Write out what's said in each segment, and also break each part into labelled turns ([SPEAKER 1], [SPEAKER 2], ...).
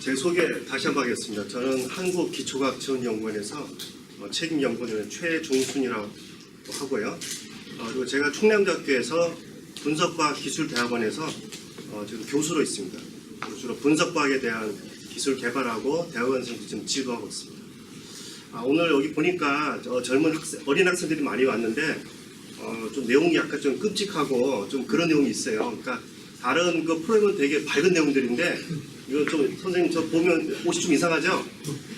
[SPEAKER 1] 제 소개 다시 한번 하겠습니다. 저는 한국기초과학지원연구원에서 책임연구원의 최종순이라고 하고요. 그리고 제가 충남대학교에서 분석과학기술대학원에서 지금 교수로 있습니다. 주로 분석과학에 대한 기술 개발하고 대학원생들 좀 지도하고 있습니다. 오늘 여기 보니까 젊은 어린 학생들이 많이 왔는데 좀 내용이 약간 좀 끔찍하고 좀 그런 내용이 있어요. 그러니까 다른 그 프로그램은 되게 밝은 내용들인데 이거 좀 선생님 저 보면 옷이 좀 이상하죠?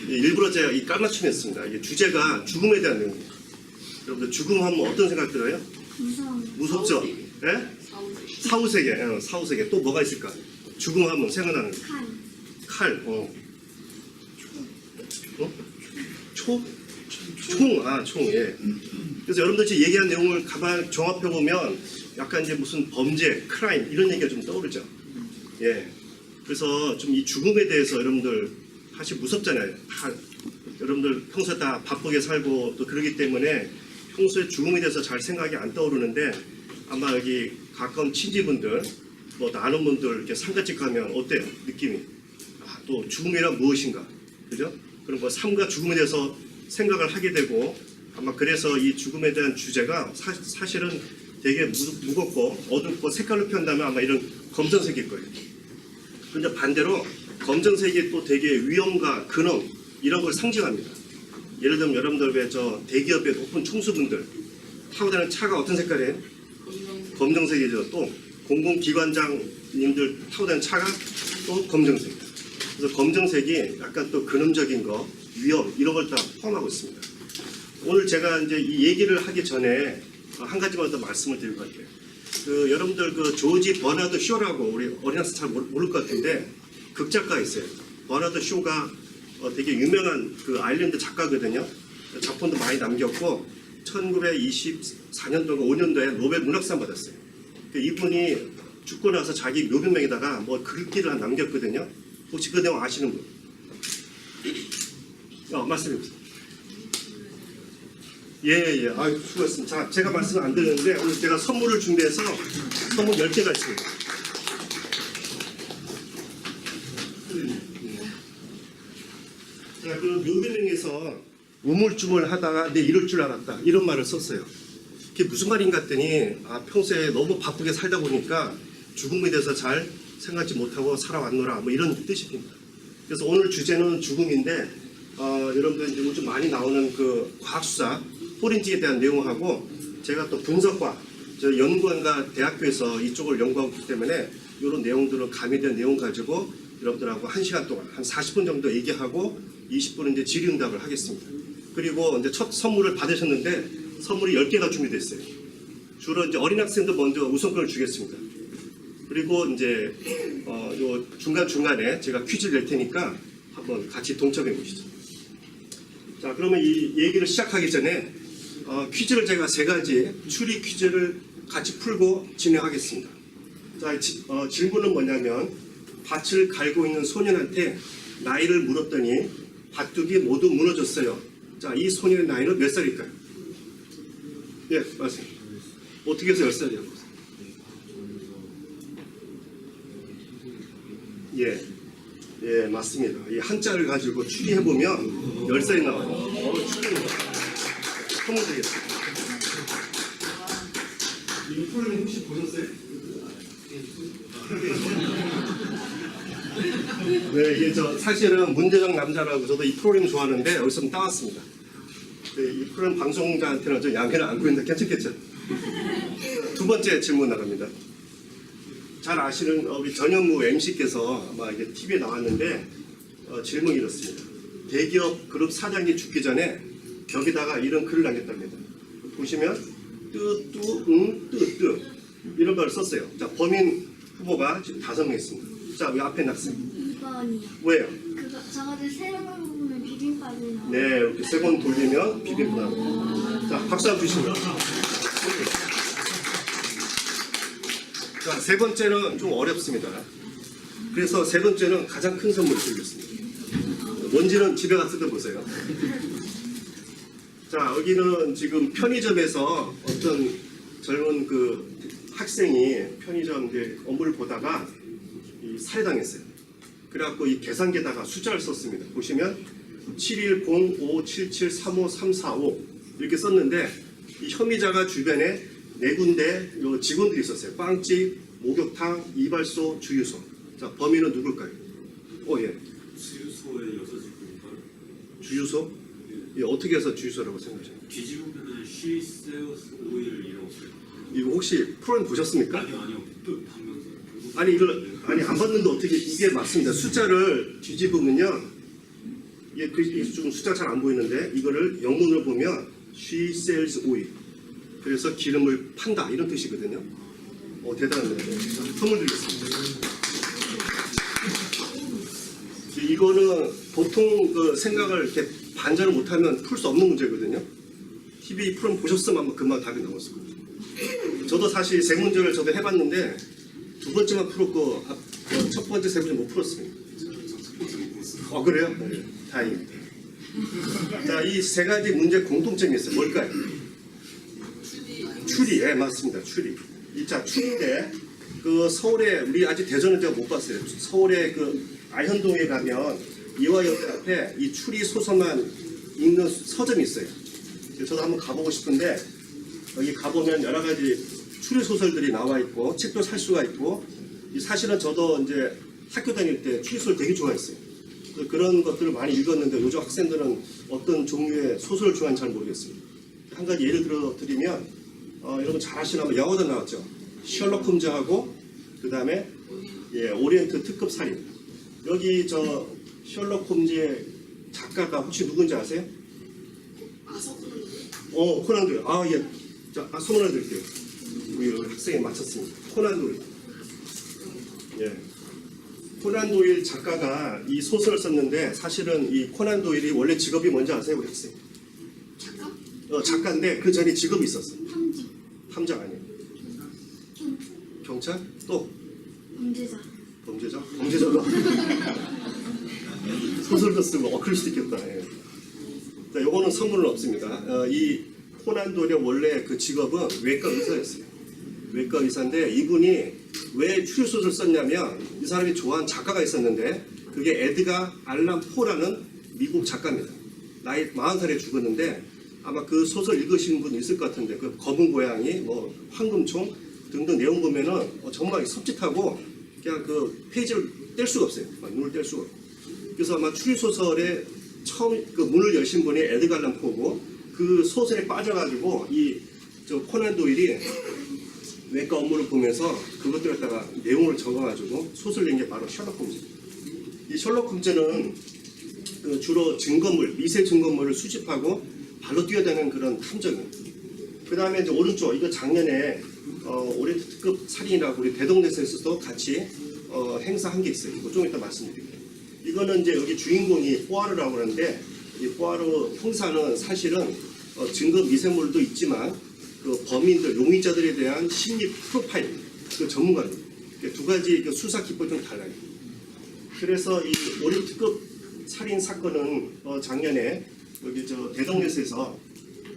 [SPEAKER 1] 일부러 제가 이 깔맞춤 했습니다. 이게 주제가 죽음에 대한 내용입니다. 여러분들 죽음 하면 어떤 생각 들어요? 무섭죠? 예? 사후세계. 사후세계. 또 뭐가 있을까? 죽음 하면 생각나는 거. 칼. 총? 총. 예. 그래서 여러분들 지금 얘기한 내용을 가만 종합해보면 약간 이제 무슨 범죄, 크라임 이런 얘기가 좀 떠오르죠. 예. 그래서 좀 이 죽음에 대해서 여러분들 사실 무섭잖아요. 여러분들 평소에 다 바쁘게 살고 또 그러기 때문에 평소에 죽음에 대해서 잘 생각이 안 떠오르는데 아마 여기 가까운 친지분들 뭐 아는 분들 이렇게 상가집 가면 어때요? 느낌이? 또 죽음이란 무엇인가? 그죠? 그럼 뭐 삶과 죽음에 대해서 생각을 하게 되고 아마 그래서 이 죽음에 대한 주제가 사실은 되게 무겁고 어둡고 색깔로 표현한다면 아마 이런 검정색일 거예요. 그런데 반대로 검정색이 또 되게 위험과 근엄 이런 걸 상징합니다. 예를 들면 여러분들 왜 저 대기업의 높은 총수분들 타고 다니는 차가 어떤 색깔이에요? 검정색이죠. 또 공공기관장님들 타고 다니는 차가 또 검정색이에요. 그래서 검정색이 약간 또 근엄적인 거, 위험 이런 걸 다 포함하고 있습니다. 오늘 제가 이제 이 얘기를 하기 전에 한 가지만 더 말씀을 드리고 갈게요. 여러분들 그 조지 버나드 쇼라고 우리 어린 학생 잘 모를 것 같은데 극작가 있어요. 버나드 쇼가 되게 유명한 그 아일랜드 작가거든요. 작품도 많이 남겼고 1924년도가 5년도에 노벨 문학상 받았어요. 이분이 죽고 나서 자기 묘비명에다가 뭐 글귀를 남겼거든요. 혹시 그 내용 아시는 분? 말씀해 보세요. 예. 수고했습니다. 자, 제가 말씀 안 드렸는데 오늘 제가 선물을 준비해서 선물 10개가 있습니다. 제가 그 묘비명에서 우물쭈물 하다가 내 이럴 줄 알았다 이런 말을 썼어요. 그게 무슨 말인가 했더니 평소에 너무 바쁘게 살다 보니까 죽음에 대해서 잘 생각하지 못하고 살아왔노라 뭐 이런 뜻입니다. 그래서 오늘 주제는 죽음인데 여러분들 이제 요즘 많이 나오는 그 과학수사 포렌식에 대한 내용하고 제가 또 분석과 저 연구원과 대학교에서 이쪽을 연구하고 있기 때문에 이런 내용들을 가미된 내용 가지고 여러분들하고 1시간 동안 한 40분 정도 얘기하고 20분은 이제 질의응답을 하겠습니다. 그리고 이제 첫 선물을 받으셨는데 선물이 10개가 준비됐어요. 주로 이제 어린 학생들 먼저 우선권을 주겠습니다. 그리고 이제 요 중간중간에 제가 퀴즈를 낼 테니까 한번 같이 동참해 보시죠. 자, 그러면 이 얘기를 시작하기 전에 퀴즈를 제가 3가지 추리 퀴즈를 같이 풀고 진행하겠습니다. 자, 질문은 뭐냐면 밭을 갈고 있는 소년한테 나이를 물었더니 밭둑이 모두 무너졌어요. 자, 이 소년의 나이는 몇 살일까요? 예, 맞습니다. 어떻게 해서 10살이라고? 예, 맞습니다. 이 한자를 가지고 추리해보면 10살이 나와요. 추리입니다. 선물 드리겠습니다. 이 프로그램 혹시 보셨어요? 네, 이게 사실은 문제적 남자라고 저도 이 프로그램 좋아하는데 여기서 좀 따왔습니다. 네, 이 프로그램 방송자한테는 좀 양해를 안고 있는데 괜찮겠죠? 두 번째 질문 나갑니다. 잘 아시는 우리 전현무 MC께서 아마 이게 TV에 나왔는데 질문이 이렇습니다. 대기업 그룹 사장이 죽기 전에 벽에다가 이런 글을 남겼답니다. 보시면 뜨 이런 걸 썼어요. 자, 범인 후보가 지금 5명 있습니다. 자, 이 앞에 학생.
[SPEAKER 2] 2번이요.
[SPEAKER 1] 왜요?
[SPEAKER 2] 저거를 새로운 부분은 비빔밥이 나와요.
[SPEAKER 1] 네, 이렇게 3번 돌리면 비빔밥 나옵니다. 자, 박수 한번 주시면. 자, 3번째는 좀 어렵습니다. 그래서 3번째는 가장 큰 선물을 드리겠습니다. 뭔지는 집에 갔을 때 보세요. 자, 여기는 지금 편의점에서 어떤 젊은 그 학생이 편의점 업무를 보다가 살해당했어요. 그래갖고 이 계산기에다가 숫자를 썼습니다. 보시면 7105773535 이렇게 썼는데 이 혐의자가 주변에 4군데 요 직원들이 있었어요. 빵집, 목욕탕, 이발소, 주유소. 자, 범인은 누굴까요? 예.
[SPEAKER 3] 주유소에 6직군인가요?
[SPEAKER 1] 주유소? 예, 어떻게 해서 주유소라고 생각하세요?
[SPEAKER 3] 뒤집으면은 She sells oil이라고 써요.
[SPEAKER 1] 이거 혹시 프로그램 보셨습니까?
[SPEAKER 3] 아니요. 또 방금
[SPEAKER 1] 아니 이걸 안 봤는데 어떻게 이게 맞습니다. 숫자를 뒤집으면요, 이게 좀 숫자 잘 안 보이는데 이거를 영문으로 보면 she sells oil. 그래서 기름을 판다 이런 뜻이거든요. 대단하네요. 선물 드리겠습니다. 이거는 보통 그 생각을 이렇게 반전을 못하면 풀 수 없는 문제거든요. TV 프로그램 보셨으면 아마 금방 답이 나왔을 거예요. 저도 사실 세 문제를 저도 해봤는데 두 번째만 풀었고 첫 번째 세 문제 못 풀었습니다. 그래요? 네, 다행입니다. 자, 이 세 가지 문제 공통점이 있어요. 뭘까요? 추리. 예, 맞습니다. 추리. 자, 추리인데 그 서울에 우리 아직 대전은 제가 못 봤어요. 서울에 그 아현동에 가면 이화여대 앞에 이 추리 소설만 읽는 서점이 있어요. 저도 한번 가보고 싶은데 여기 가보면 여러 가지 추리 소설들이 나와 있고 책도 살 수가 있고, 사실은 저도 이제 학교 다닐 때 추리 소설 되게 좋아했어요. 그런 것들을 많이 읽었는데 요즘 학생들은 어떤 종류의 소설을 좋아하는지 잘 모르겠습니다. 한 가지 예를 들어 드리면 여러분 잘 아시나 영화도 나왔죠. 셜록 홈즈하고 그 다음에 오리엔트 특급 살인. 여기 저 셜록 홈즈의 작가가 혹시 누군지 아세요? 코난 도일. 예. 자, 소문을 드릴게요. 우리 학생이 맞췄습니다. 코난 도일. 예. 코난 도일 작가가 이 소설을 썼는데 사실은 이 코난 도일이 원래 직업이 뭔지 아세요, 우리 학생?
[SPEAKER 2] 작가?
[SPEAKER 1] 작가인데 그 전에 직업이 있었어.
[SPEAKER 2] 탐지.
[SPEAKER 1] 탐정 아니에요. 경찰? 또?
[SPEAKER 2] 범죄자.
[SPEAKER 1] 범죄자가 소설도 쓰고 그럴 수도 있겠다. 예. 자, 요거는 선물은 없습니다. 이 코난 도일의 원래 그 직업은 외과 의사였어요. 외과 의사인데 이분이 왜 추리소설 썼냐면 이 사람이 좋아하는 작가가 있었는데 그게 에드가 알란 포라는 미국 작가입니다. 나이 40살에 죽었는데 아마 그 소설 읽으신 분 있을 것 같은데 그 검은 고양이, 황금총 등등 내용 보면은 정말 섬찟하고 그냥 그 페이지를 뗄 수가 없어요. 눈을 뗄 수가 없고. 그래서 아마 추리소설의 처음 그 문을 여신 분이 에드가 알란 포고 그 소설에 빠져가지고 저 코난 도일이 외과 업무를 보면서 그것들 갖다가 내용을 적어가지고 소설 낸 게 바로 셜록 홈즈. 이 셜록 홈즈는 그 주로 미세 증거물을 수집하고 발로 뛰어다니는 그런 탐정이에요. 그 다음에 이제 오른쪽 이거 작년에 오리엔트 특급 살인이라고 우리 대동네스에서도 같이 행사한 게 있어요. 이거 좀 이따 말씀드릴게요. 이거는 이제 여기 주인공이 포아르라고 하는데 이 포아르 형사는 사실은 증거 미세물도 있지만 그 범인들, 용의자들에 대한 심리 프로파일, 그 전문가입니다. 두 가지 그 수사 기법이 좀 달라요. 그래서 이 오리엔트 특급 살인 사건은 작년에 여기 저 대동네스에서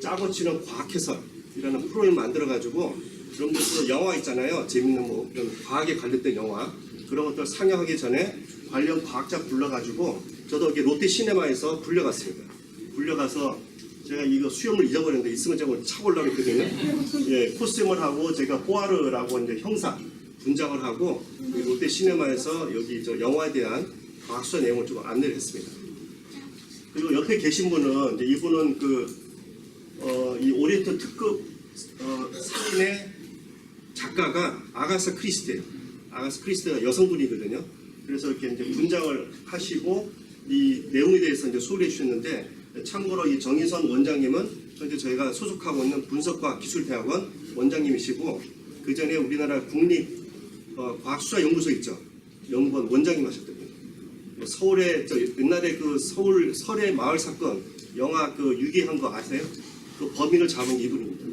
[SPEAKER 1] 짜고 치는 과학해설이라는 프로그램을 만들어가지고 여러분들 그 영화 있잖아요. 재밌는 이런 과학에 관련된 영화 그런 것들 상영하기 전에 관련 과학자 불러가지고 저도 여기 롯데 시네마에서 불려갔습니다. 불려가서 제가 이거 수염을 잊어버렸는데 있으면 제가 차보려고 했거든요. 예, 코스튬을 하고 제가 포아르라고 이제 형사 분장을 하고 롯데 시네마에서 여기 저 영화에 대한 과학수사 내용을 좀 안내를 했습니다. 그리고 옆에 계신 분은 이제 이분은 이 오리엔트 특급 살인의 작가가 아가사 크리스티예요. 아가사 크리스티가 여성분이거든요. 그래서 이렇게 이제 분장을 하시고 이 내용에 대해서 이제 소개해 주셨는데 참고로 이 정의선 원장님은 현재 저희가 소속하고 있는 분석과학기술대학원 원장님이시고 그 전에 우리나라 국립과학수사연구소 있죠. 연구원 원장님 하셨거든요. 서울에 옛날에 그 서울 설의 마을 사건 영화 그 유기한 거 아세요? 그 범인을 잡은 이분입니다.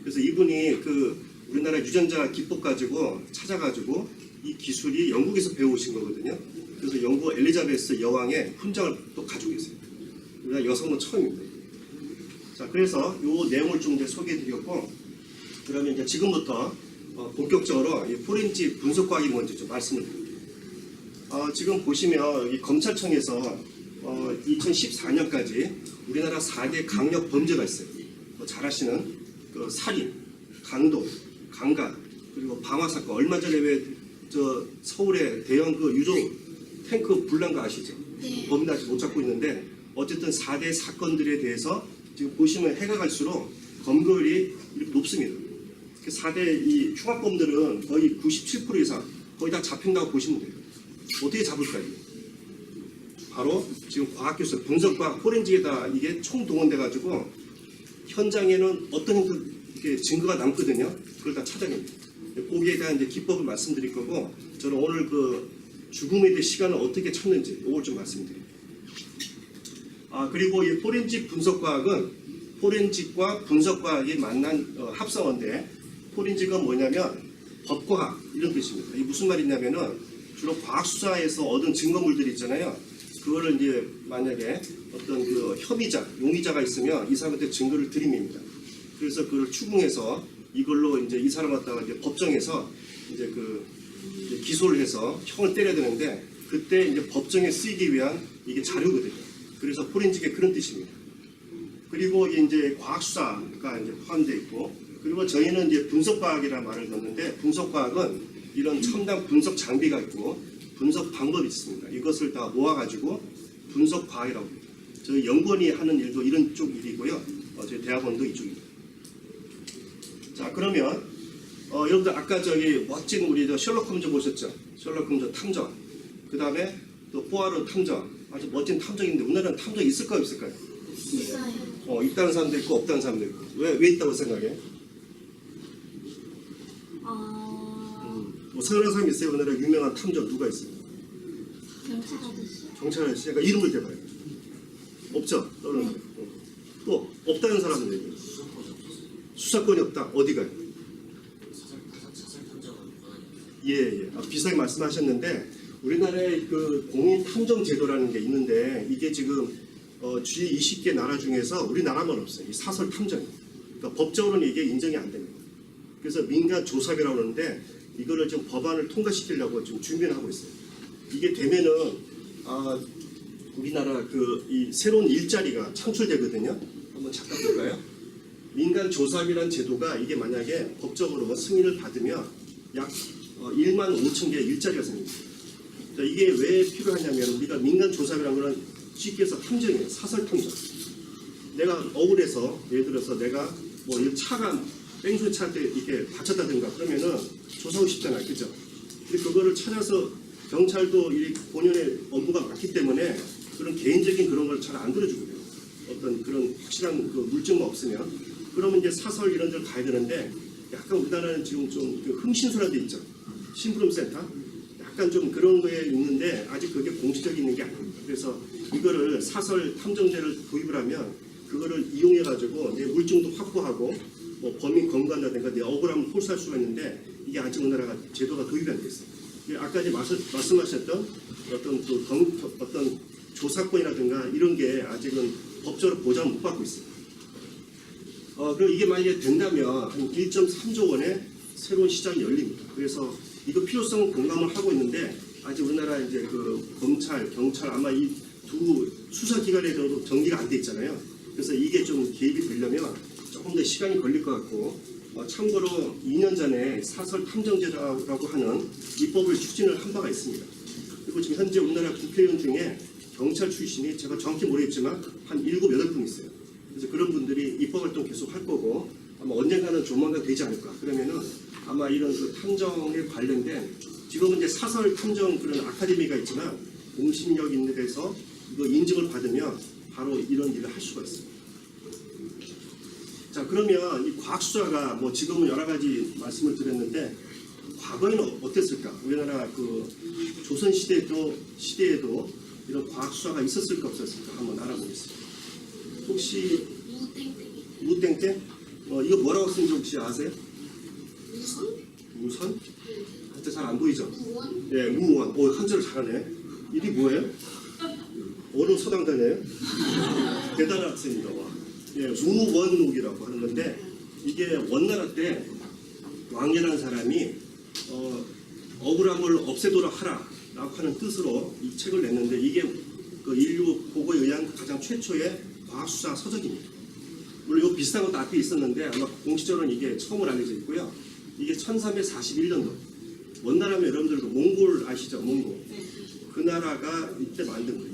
[SPEAKER 1] 그래서 이분이 그 우리나라 유전자 기법 가지고 찾아가지고 이 기술이 영국에서 배우신 거거든요. 그래서 영국 엘리자베스 여왕의 훈장을 또 가지고 계세요. 우리나라 여성은 처음입니다. 자, 그래서 이 내용을 좀 이제 소개해드렸고, 그러면 이제 지금부터 본격적으로 이 포렌식 분석과학이 뭔지 좀 말씀을 드릴게요. 지금 보시면 여기 검찰청에서 2014년까지 우리나라 4대 강력 범죄가 있어요. 잘 아시는 그 살인, 강도, 강간, 그리고 방화 사건. 얼마 전에 왜 저 서울에 대형 그 유조 탱크 불난 거 아시죠?
[SPEAKER 2] 네.
[SPEAKER 1] 범인 아직 못 잡고 있는데 어쨌든 4대 사건들에 대해서 지금 보시면 해가 갈수록 검거율이 이렇게 높습니다. 4대 이 흉악범들은 거의 97% 이상 거의 다 잡힌다고 보시면 돼요. 어떻게 잡을까요? 바로 지금 과학기술, 분석과 포렌식에다 이게 총동원돼가지고 현장에는 어떤 이렇게 증거가 남거든요. 그걸 다 찾아냅니다. 거기에 대한 이제 기법을 말씀드릴 거고, 저는 오늘 그 죽음에 대한 시간을 어떻게 찾는지 이걸 좀 말씀드립니다. 그리고 이 포렌식 분석과학은 포렌식과 분석과학이 만난 합성어인데, 포렌식은 뭐냐면 법과학 이런 뜻입니다. 이게 무슨 말이냐면은 주로 과학수사에서 얻은 증거물들이 있잖아요. 그거를 이제 만약에 어떤 그 혐의자, 용의자가 있으면 이 사람한테 증거를 드립니다. 그래서 그걸 추궁해서 이걸로 이제 이 사람 갖다가 이제 법정에서 이제 그 이제 기소를 해서 형을 때려야 되는데, 그때 이제 법정에 쓰이기 위한 이게 자료거든요. 그래서 포렌식의 그런 뜻입니다. 그리고 이제 과학수사가 이제 포함되어 있고, 그리고 저희는 이제 분석과학이라는 말을 넣는데, 분석과학은 이런 첨단 분석 장비가 있고 분석 방법이 있습니다. 이것을 다 모아가지고 분석과학이라고 합니다. 저희 연구원이 하는 일도 이런 쪽 일이고요. 저희 대학원도 이쪽입니다. 자, 그러면 여러분들 아까 저기 멋진 우리 저 셜록 홈즈 보셨죠? 셜록 홈즈 탐정. 그 다음에 또 포아로 탐정. 아주 멋진 탐정인데 우리나라는 탐정 있을까요, 없을까요?
[SPEAKER 2] 있어요.
[SPEAKER 1] 있다는 사람도 있고 없다는 사람도 있고. 왜 있다고 생각해? 뭐 생각하는 사람이 있어요? 우리나라 유명한 탐정 누가 있어요?
[SPEAKER 2] 경찰 아저씨.
[SPEAKER 1] 경찰 아저씨. 그러니까 이름을 대봐요. 없죠? 떠오르는 거. 또 없다는 사람도 있고. 수사권이 없다. 어디 가요? 예. 비슷하게 말씀하셨는데, 우리나라의 그 공인 탐정 제도라는 게 있는데, 이게 지금 G20개 나라 중에서 우리나라만 없어요. 이 사설 탐정이. 그러니까 법적으로는 이게 인정이 안 됩니다. 그래서 민간 조사비라고 하는데, 이거를 지금 법안을 통과시키려고 지금 준비를 하고 있어요. 이게 되면은 우리나라 그 이 새로운 일자리가 창출되거든요. 한번 잠깐 볼까요? 민간 조사비라는 제도가 이게 만약에 법적으로 승인을 받으면 약 1만 5천 개의 일자리가 생깁니다. 자, 이게 왜 필요하냐면, 우리가 민간 조사비라는 거는 쉽게 해서 탐정이에요. 사설 탐정. 내가 억울해서 예를 들어서 내가 뭐 이 차가 뺑소니 차한테 이렇게 다쳤다든가 그러면은 조사하고 싶잖아요. 그죠? 근데 그거를 찾아서 경찰도 이 본연의 업무가 많기 때문에 그런 개인적인 그런 걸 잘 안 들어주거든요. 어떤 그런 확실한 그 물증만 없으면. 그러면 이제 사설 이런 데를 가야 되는데, 약간 우리나라는 지금 좀 그 흥신소라도 있죠. 심부름센터. 약간 좀 그런 거에 있는데 아직 그게 공식적인 있는 게 아닙니다. 그래서 이거를 사설 탐정제를 도입을 하면 그거를 이용해 가지고 내 물증도 확보하고 뭐 범인 검거한다든가 내 억울함을 호소할 수가 있는데, 이게 아직 우리나라가 제도가 도입이 안 됐어요. 아까 이제 말씀하셨던 어떤 조사권이라든가 이런 게 아직은 법적으로 보장을 못 받고 있어요. 그리고 이게 만약에 된다면 한 1.3조 원의 새로운 시장이 열립니다. 그래서 이거 필요성은 공감을 하고 있는데, 아직 우리나라 이제 그 검찰, 경찰 아마 이 두 수사기관에도 정리가 안 돼 있잖아요. 그래서 이게 좀 개입이 되려면 조금 더 시간이 걸릴 것 같고, 참고로 2년 전에 사설 탐정제라고 하는 입법을 추진을 한 바가 있습니다. 그리고 지금 현재 우리나라 국회의원 중에 경찰 출신이 제가 정확히 모르겠지만 한 7, 8분 있어요. 그래서 그런 분들이 입법활동 계속 할 거고, 아마 언젠가는 조만간 되지 않을까. 그러면은 아마 이런 그 탐정에 관련된, 지금은 이제 사설 탐정 그런 아카데미가 있지만 공신력 있는 데서 이거 인증을 받으면 바로 이런 일을 할 수가 있어요. 자, 그러면 이 과학수사가 뭐 지금은 여러 가지 말씀을 드렸는데, 과거에는 어땠을까? 우리나라 그 조선 시대에도 이런 과학수사가 있었을까 없었을까 한번 알아보겠습니다. 혹시 무땡땡? 이거 뭐라고 쓰는지 혹시 아세요? 무선? 한자 잘 안 보이죠?
[SPEAKER 2] 무원?
[SPEAKER 1] 네, 무원. 한자를 잘하네. 이게 뭐예요? 어느 서당다녀요? 대단한 학생입니다. 와. 예, 무원록이라고 하는 건데, 이게 원나라 때 왕이라는 사람이 억울함을 없애도록 하라 라고 하는 뜻으로 이 책을 냈는데 이게 그 인류 보고에 의한 가장 최초의 과학수사 서적입니다. 물론 이 비슷한 것도 앞에 있었는데 아마 공식적으로는 이게 처음으로 알려져 있고요. 이게 1341년도 원나라면 여러분들도 몽골 아시죠? 몽골. 그 나라가 이때 만든 거예요.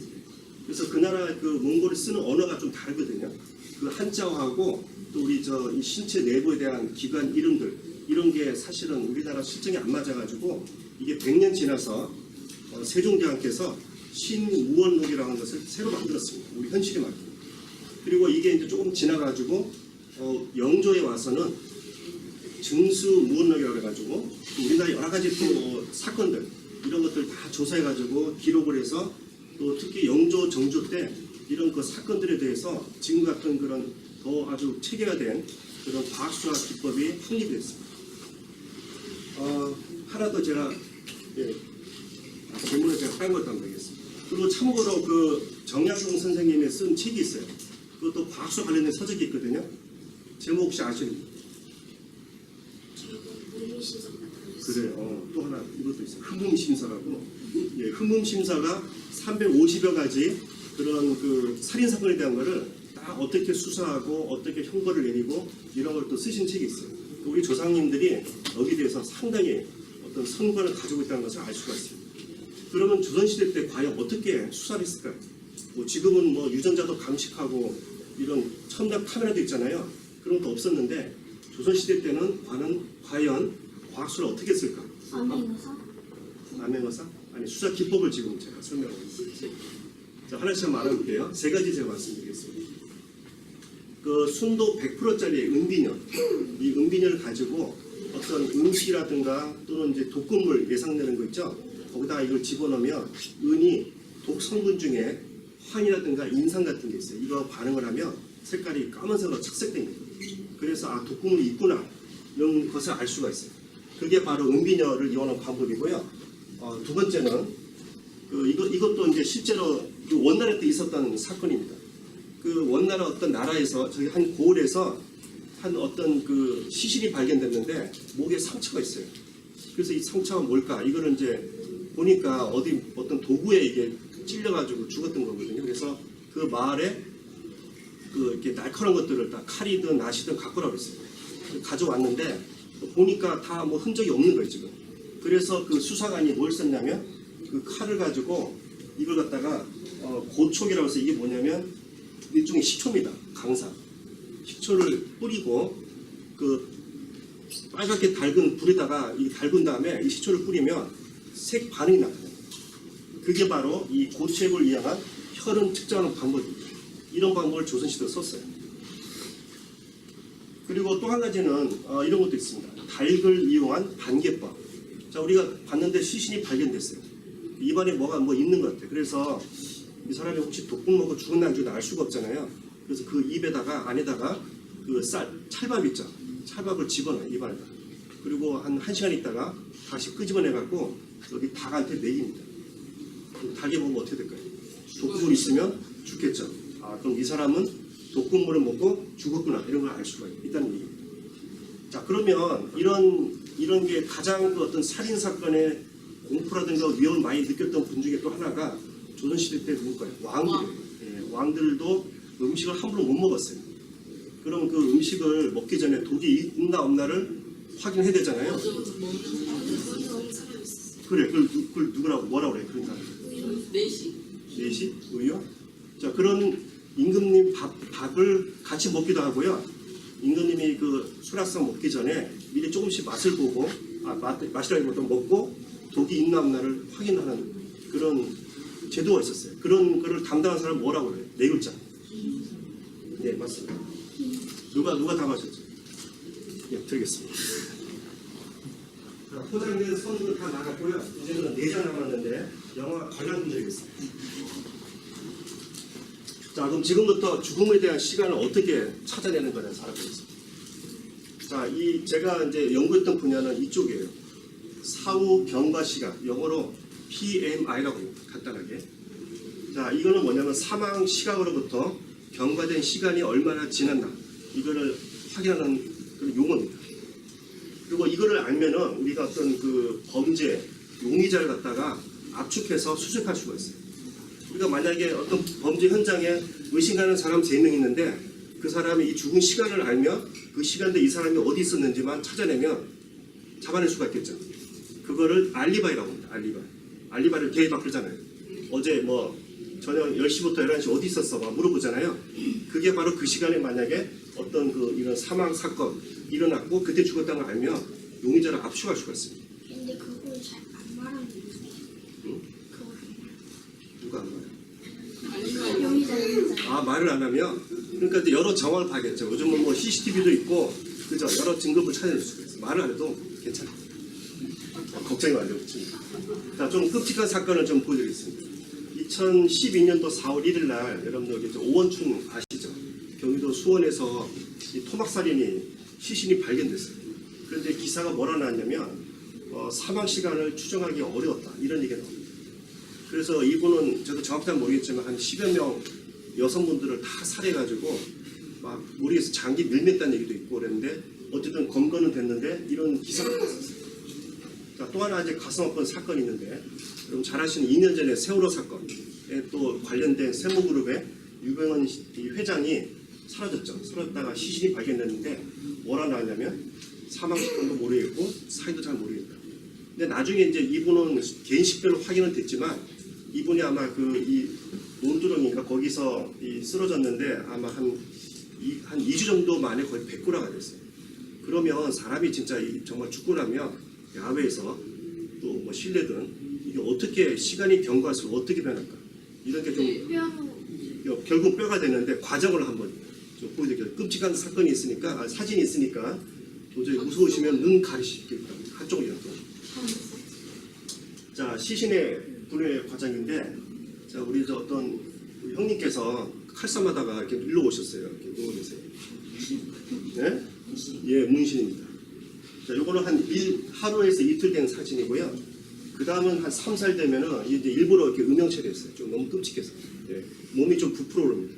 [SPEAKER 1] 그래서 그 나라 그 몽골이 쓰는 언어가 좀 다르거든요. 그 한자어하고 또 우리 이 신체 내부에 대한 기관 이름들 이런 게 사실은 우리나라 실정이 안 맞아가지고 이게 100년 지나서 세종대왕께서 신무원록이라고 하는 것을 새로 만들었습니다. 우리 현실에 맞게. 그리고 이게 이제 조금 지나가지고 영조에 와서는 증수무원록이라고 해가지고 우리나라 여러 가지 또 사건들 이런 것들 다 조사해가지고 기록을 해서 또 특히 영조 정조 때 이런 그 사건들에 대해서 지금 같은 그런 더 아주 체계화된 그런 과학수사 기법이 확립이 됐습니다. 하나 더 제가 질문을 제가 딴 것도 한번 드리겠습니다. 그리고 참고로 그 정약용 선생님이 쓴 책이 있어요. 그것도 과학수사 관련된 서적이 있거든요. 제목 혹시 아시는? 그래요. 또 하나 이것도 있어요. 흠음심사라고. 예, 흠음심사가 350여 가지 그런 그 살인 사건에 대한 거를 다 어떻게 수사하고 어떻게 형벌을 내리고 이런 걸 또 쓰신 책이 있어요. 우리 조상님들이 여기에 대해서 상당히 어떤 선관을 가지고 있다는 것을 알 수가 있습니다. 그러면 조선시대 때 과연 어떻게 수사를 했을까요? 뭐 지금은 뭐 유전자도 감식하고 이런 첨단 카메라도 있잖아요. 그런 것도 없었는데 조선시대 때는 과연 과학수를 어떻게 했을까? 암행어사? 아니 수사 기법을 지금 제가 설명하고 있습니다. 자, 하나씩 한번 알아볼게요. 세 가지 제가 말씀드리겠습니다. 그 순도 100%짜리 은비녀, 이 은비녀를 가지고 어떤 음식이라든가 또는 이제 독극물 예상되는 거 있죠? 거기다가 이걸 집어넣으면 은이 독 성분 중에 황이라든가 인상 같은 게 있어요. 이거 반응을 하면 색깔이 까만색으로 착색됩니다. 그래서 독극물이 있구나 이런 것을 알 수가 있어요. 그게 바로 은비녀를 이용하는 방법이고요. 두 번째는 이것도 이제 실제로 그 원나라 때 있었던 사건입니다. 그 원나라 어떤 나라에서 저기 한 고을에서 한 어떤 그 시신이 발견됐는데 목에 상처가 있어요. 그래서 이 상처가 뭘까? 이거는 이제 보니까 어떤 도구에 이게 찔려가지고 죽었던 거거든요. 그래서 그 마을에 그 이렇게 날카로운 것들을 다 칼이든 낫이든 갖고 오라고 했어요. 가져왔는데 보니까 다 뭐 흔적이 없는 거예요 지금. 그래서 그 수사관이 뭘 썼냐면 그 칼을 가지고 이걸 갖다가 고촉이라고 해서 이게 뭐냐면 일종의 식초입니다. 강사. 식초를 뿌리고 그 빨갛게 달군 불에다가 이 달군 다음에 이 식초를 뿌리면 색 반응이 나타나요. 그게 바로 이 고촉을 이용한 혈흔 측정하는 방법입니다. 이런 방법을 조선시대에 썼어요. 그리고 또 한 가지는 이런 것도 있습니다. 닭을 이용한 반개법. 자, 우리가 봤는데 시신이 발견됐어요. 입안에 뭐가 있는 것 같아요. 그래서 이 사람이 혹시 독국 먹고 죽었나 안 죽었나 알 수가 없잖아요. 그래서 그 입에다가 안에다가 그 찰밥 있죠. 찰밥을 집어넣어요. 입안에다. 그리고 한 1시간 있다가 다시 끄집어내갖고 여기 닭한테 먹입니다. 닭이 먹으면 어떻게 될까요? 독국물 있으면 죽겠죠. 그럼 이 사람은 독극물을 먹고 죽었구나 이런 걸 알 수가 있다는 얘기입니다. 자, 그러면 이런 게 가장 그 어떤 살인 사건의 공포라든가 위험을 많이 느꼈던 분 중에 또 하나가 조선시대 때 누굴까요? 왕들이에요. 예, 왕들도 음식을 함부로 못 먹었어요. 그럼 그 음식을 먹기 전에 독이 있나 없나를 확인해야 되잖아요. 그래, 그걸 뭐라고 그래? 그런 사람. 내시? 우유? 자, 그런 임금님 밥을 같이 먹기도 하고요. 임금님이 그 수락상 먹기 전에 미리 조금씩 맛을 보고 맛이라기보다 먹고 독이 있나 없나를 확인하는 그런 제도가 있었어요. 그런 거를 담당한 사람 뭐라고 그래요? 네 글자. 네, 맞습니다. 누가 담아셨죠? 예, 드리겠습니다. 자, 포장된 선수는 다 나갔고요. 이제는 4장 남았는데 영화 관람 드리겠습니다. 자, 그럼 지금부터 죽음에 대한 시간을 어떻게 찾아내는 거를 알아보겠습니다. 자, 제가 이제 연구했던 분야는 이쪽이에요. 사후 경과 시각, 영어로 PMI라고 합니다. 간단하게. 자, 이거는 뭐냐면 사망 시각으로부터 경과된 시간이 얼마나 지났나 이거를 확인하는 그런 용어입니다. 그리고 이거를 알면은 우리가 어떤 그 범죄 용의자를 갖다가 압축해서 수색할 수가 있어요. 그러니까 만약에 어떤 범죄 현장에 의심가는 사람 3명 있는데 그 사람이 이 죽은 시간을 알면 그 시간대 이 사람이 어디 있었는지만 찾아내면 잡아낼 수가 있겠죠. 그거를 알리바이라고 합니다. 알리바이를 대입 그러잖아요. 어제 뭐 저녁 10시부터 11시 어디 있었어? 막 물어보잖아요. 그게 바로 그 시간에 만약에 어떤 그 이런 사망 사건 일어났고 그때 죽었다는 걸 알면 용의자를 압축할 수가 있습니다.
[SPEAKER 2] 근데 그걸 잘 안 말하는데.
[SPEAKER 1] 응?
[SPEAKER 2] 그걸
[SPEAKER 1] 누가 안 말해요?
[SPEAKER 2] 용의자.
[SPEAKER 1] 아, 말을 안 하면 그러니까 이제 여러 정황을 봐야겠죠. 요즘은 뭐 CCTV도 있고 그죠? 여러 증거를 찾아낼 수가 있어요. 말을 안 해도 괜찮아요. 걱정이 말죠. 자, 좀 끔찍한 사건을 좀 보여드리겠습니다. 2012년도 4월 1일 날 여러분들 이제 오원춘 아시죠? 경기도 수원에서 이 토막살인이 시신이 발견됐어요. 그런데 기사가 뭐라 나왔냐면 사망 시간을 추정하기 어려웠다 이런 얘기가 나옵니다. 그래서 이분은 저도 정확히는 모르겠지만 한 10여 명 여성분들을 다 살해가지고 막 머리에서 장기 밀맸다는 얘기도 있고 그랬는데 어쨌든 검거는 됐는데 이런 기사가 나왔었어요. 자, 또 하나 이제 가슴 아픈 사건이 있는데 그럼 잘 아시는 2년 전에 세월호 사건에 또 관련된 세모그룹의 유병헌 회장이 사라졌죠. 사라졌다가 시신이 발견됐는데 뭐라 나왔냐면 사망 시간도 모르겠고 사인도 잘 모르겠다. 근데 나중에 이제 이분은 개인 식별로 확인은 됐지만 이분이 아마 그 이 논두렁인가 거기서 쓰러졌는데 아마 한 2주 정도 만에 거의 100구라가 됐어요. 그러면 사람이 진짜 정말 죽고 나면 야외에서 또 뭐 실내든 이게 어떻게 시간이 경과할수록 어떻게 변할까 이런 게 좀 결국 뼈가 되는데 과정을 한번 좀 보여드릴게요. 끔찍한 사건이 있으니까 사진이 있으니까 도저히 무서우시면 눈 가리시길 바랍니다. 한쪽을 이렇게. 자, 시신의 분해 과정인데 자, 우리 저 어떤 형님께서 칼싸마다가 이렇게 일로 오셨어요. 이렇게 누워 계세요. 네? 예, 문신입니다. 자, 요거는 하루에서 이틀 된 사진이고요. 그 다음은 한 3, 4일 되면은 이제 일부러 이렇게 음영 처리했어요. 좀 너무 끔찍해서. 예, 몸이 좀 부풀어 오릅니다.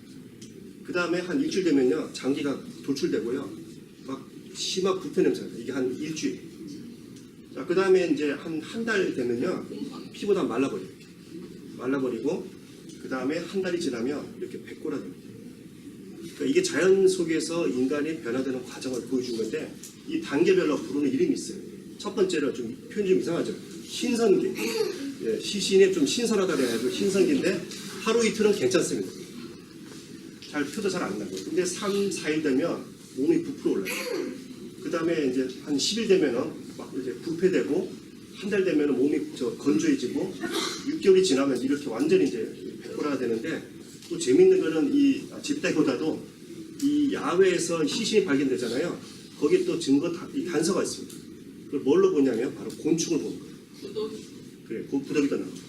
[SPEAKER 1] 그 다음에 한 일주일 되면요. 장기가 도출되고요. 막 심한 부패 냄새가 나요. 이게 한 일주일. 자, 그 다음에 이제 한 달 되면요. 피부가 말라버려요. 말라버리고 그 다음에 한 달이 지나면 이렇게 백골화됩니다. 그러니까 이게 자연 속에서 인간이 변화되는 과정을 보여준 건데 이 단계별로 부르는 이름이 있어요. 첫 번째로 좀 표현이 좀 이상하죠. 신선기. 예, 시신에 좀 신선하다 그래가지고 신선기인데 하루 이틀은 괜찮습니다. 표도 잘 안 나고. 근데 3, 4일 되면 몸이 부풀어 올라요. 그 다음에 이제 한 10일 되면은 막 이제 부패되고 한 달 되면 몸이 건조해지고 6개월이 지나면 이렇게 완전히 이제 백골화가 되는데 또 재밌는 거는 이 집다기보다도 이 야외에서 시신이 발견되잖아요. 거기에 또 증거 이 단서가 있습니다. 그걸 뭘로 보냐면 바로 곤충을 보는 거예요. 그래, 그 부덕이 더 나옵니다.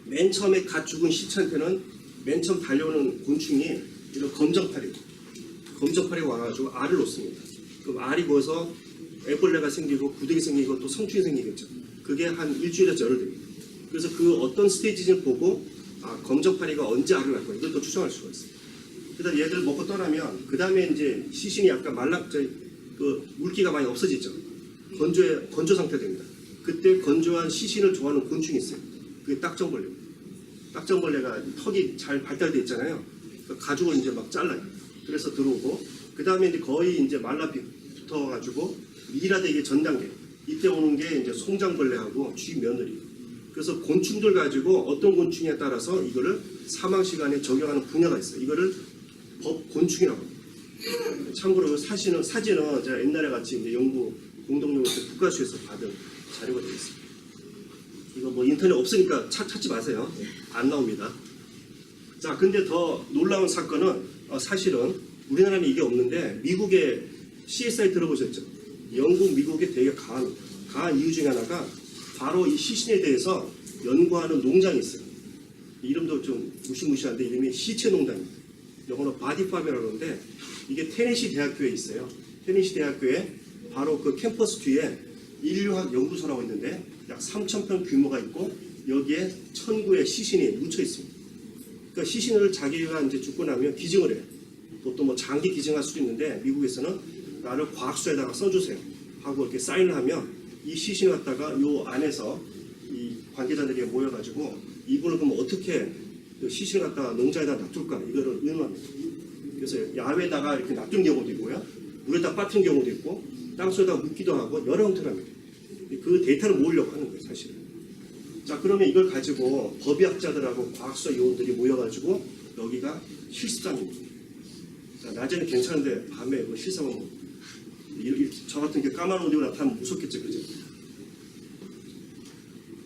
[SPEAKER 1] 맨 처음에 갓 죽은 시체한테는 맨 처음 달려오는 곤충이 이런 검정파리가 와가지고 알을 놓습니다. 그럼 알이 구워서 애벌레가 생기고 구더기 생기고 또 성충이 생기겠죠. 그게 한 일주일에서 열흘 됩니다. 그래서 그 어떤 스테이지를 보고 검정파리가 언제 알을 낳고 이걸 또 추정할 수가 있어요. 그다음 얘들 먹고 떠나면 그 다음에 이제 시신이 약간 그 물기가 많이 없어지죠. 건조 상태 됩니다. 그때 건조한 시신을 좋아하는 곤충이 있어요. 그게 딱정벌레입니다. 딱정벌레가 턱이 잘 발달돼 있잖아요. 그 가죽을 이제 막 잘라요. 그래서 들어오고 그 다음에 이제 거의 이제 말라붙어가지고 미라되게 전 단계 이때 오는 게 이제 송장벌레하고 쥐며느리. 그래서 곤충들 가지고 어떤 곤충에 따라서 이거를 사망 시간에 적용하는 분야가 있어요. 이거를 법곤충이라고 합니다. 참고로 사진은 제가 옛날에 같이 이제 연구 공동연구 때 국가수에서 받은 자료가 되어 있습니다. 이거 뭐 인터넷 없으니까 찾지 마세요. 안 나옵니다. 자, 근데 더 놀라운 사건은 사실은 우리나라는 이게 없는데 미국의 CSI 들어보셨죠? 영국, 미국에 되게 강한 이유 중에 하나가 바로 이 시신에 대해서 연구하는 농장이 있어요. 이름도 좀 무시무시한데 이름이 시체농장입니다. 영어로 바디팜이라고 하는데 이게 테네시 대학교에 있어요. 테네시 대학교에 바로 그 캠퍼스 뒤에 인류학 연구소라고 있는데 약 3,000평 규모가 있고 여기에 1,000구의 시신이 묻혀 있습니다. 그러니까 시신을 자기가 이제 죽고 나면 기증을 해요. 보통 뭐 장기 기증할 수도 있는데 미국에서는 나를 과학서에다가 써주세요 하고 이렇게 사인을 하면 이 시신을 갖다가 요 안에서 이 관계자들이 모여가지고 이분을 그럼 어떻게 그 시신을 갖다가 농장에다 놔둘까 이거를 의논합니다. 그래서 야외에다가 이렇게 놔둔 경우도 있고요, 물에다 빠뜨린 경우도 있고, 땅속에다 묻기도 하고 여러 형태로 합니다. 그 데이터를 모으려고 하는 거예요, 사실은. 자, 그러면 이걸 가지고 법의학자들하고 과학수사 요원들이 모여가지고 여기가 실습장입니다. 자, 낮에는 괜찮은데 밤에 그 실습하면 저 같은 게 까만 옷 입고 나타나면 무섭겠죠, 그죠?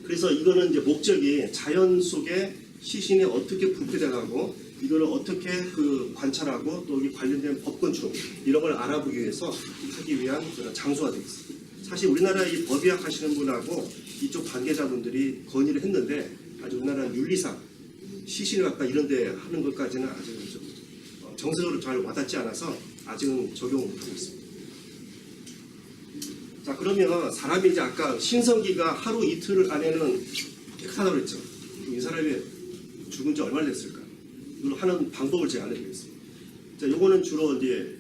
[SPEAKER 1] 그래서 이거는 이제 목적이 자연 속에 시신이 어떻게 부패돼가고 이거를 어떻게 그 관찰하고 또 이 관련된 법건축 이런 걸 알아보기 위해서 하기 위한 그런 장소가 되겠습니다. 사실 우리나라 이 법의학 하시는 분하고 이쪽 관계자분들이 건의를 했는데 아직 우리나라 윤리상 시신을 갖다 이런 데 하는 것까지는 아직은 좀 정석으로 잘 와닿지 않아서 아직은 적용을 못하고 있습니다. 자, 그러면 사람이 이제 아까 신성기가 하루 이틀 안에는 깨끗하다고 그랬죠. 이 사람이 죽은 지 얼마나 됐을까? 이걸 하는 방법을 제가 알려드리겠습니다. 자, 요거는 주로 이제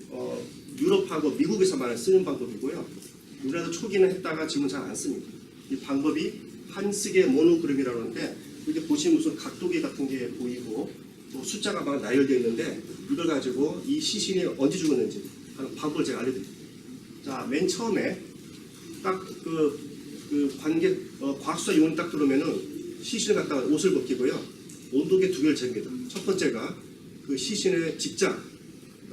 [SPEAKER 1] 유럽하고 미국에서 많이 쓰는 방법이고요. 우리나라도 초기는 했다가 지금은 잘 안 씁니다. 이 방법이 한스게 모노그램이라고 하는데, 이렇게 보시면 무슨 각도기 같은 게 보이고 또 숫자가 막 나열되어 있는데, 이걸 가지고 이 시신이 언제 죽었는지 하는 방법을 제가 알려드립니다. 자, 맨 처음에 딱 과학수사 요원 딱 들어오면은 시신을 갖다가 옷을 벗기고요, 온도계 2개를 잽니다. 첫 번째가 그 시신의 직장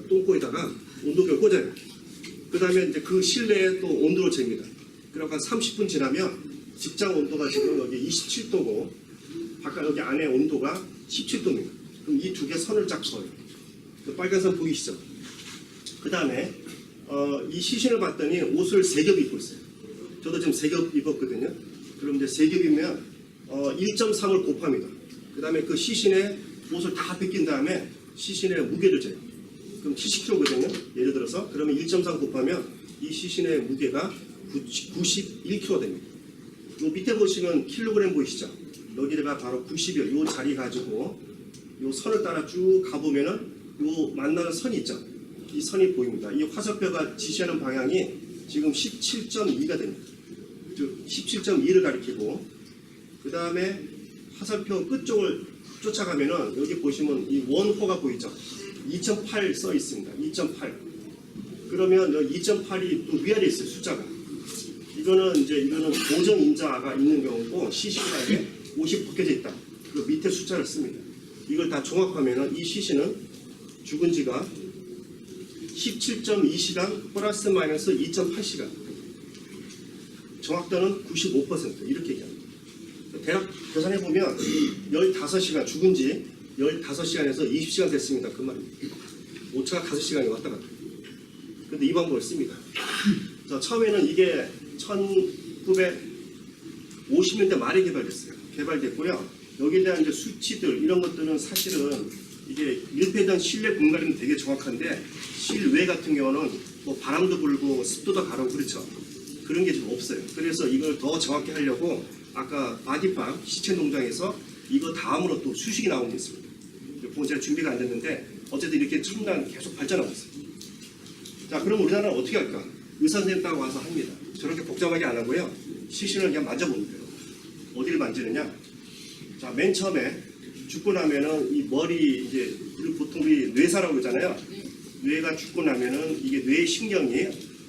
[SPEAKER 1] 똥꼬에다가 온도계를 꽂아요. 그 다음에 이제 그 실내에 또 온도를 잽니다. 그러니까 한 30분 지나면 직장 온도가 지금 여기 27도고 바깥 여기 안에 온도가 17도입니다. 그럼 이 두 개 선을 쫙 그어요. 그 빨간 선 보이시죠? 그 다음에 이 시신을 봤더니 옷을 3겹 입고 있어요. 저도 지금 3겹 입었거든요. 그럼 이제 3겹이면 1.3을 곱합니다. 그 다음에 그 시신의 옷을 다 벗긴 다음에 시신의 무게를 재요. 그럼 70kg거든요. 예를 들어서 그러면 1.3 곱하면 이 시신의 무게가 91kg 됩니다. 요 밑에 보시면 킬로그램 보이시죠? 여기가 바로 91, 요 자리 가지고 요 선을 따라 쭉 가보면은 요 만나는 선이 있죠? 이 선이 보입니다. 이 화살표가 지시하는 방향이 지금 17.2가 됩니다. 즉 17.2를 가리키고, 그 다음에 화살표 끝쪽을 쫓아가면은 여기 보시면 이 원호가 보이죠? 2.8 써 있습니다. 2.8. 그러면 여기 2.8이 또 위아래 있어요, 숫자가. 이거는 고정 인자가 있는 경우고 시신가에 옷이 벗겨져 있다. 그 밑에 숫자를 씁니다. 이걸 다 종합하면은 이 시신은 죽은 지가 17.2시간 플러스 마이너스 2.8시간. 정확도는 95% 이렇게 얘기합니다. 대략 계산해보면 15시간 죽은 지 15시간에서 20시간 됐습니다. 그 말입니다. 오차가 5시간이 왔다 갔다. 근데 이 방법을 씁니다. 처음에는 이게 1950년대 말에 개발됐어요. 개발됐고요. 여기에 대한 이제 수치들 이런 것들은 사실은 이게 밀폐에 대한 실내 공간은 되게 정확한데 실외 같은 경우는 뭐 바람도 불고 습도도 가르고 그렇죠. 그런 게 좀 없어요. 그래서 이걸 더 정확히 하려고 아까 바디팜 시체 농장에서 이거 다음으로 또 수식이 나온 게 있습니다. 그건 제가 준비가 안 됐는데 어쨌든 이렇게 첨단 계속 발전하고 있어요. 자, 그럼 우리나라는 어떻게 할까? 의사 선생님 딱 와서 합니다. 저렇게 복잡하게 안 하고요. 시신을 그냥 만져보는 거예요. 어디를 만지느냐? 자, 맨 처음에 죽고 나면은 이 머리 이제 보통 우리 뇌사라고 그러잖아요. 뇌가 죽고 나면은 이게 뇌 신경이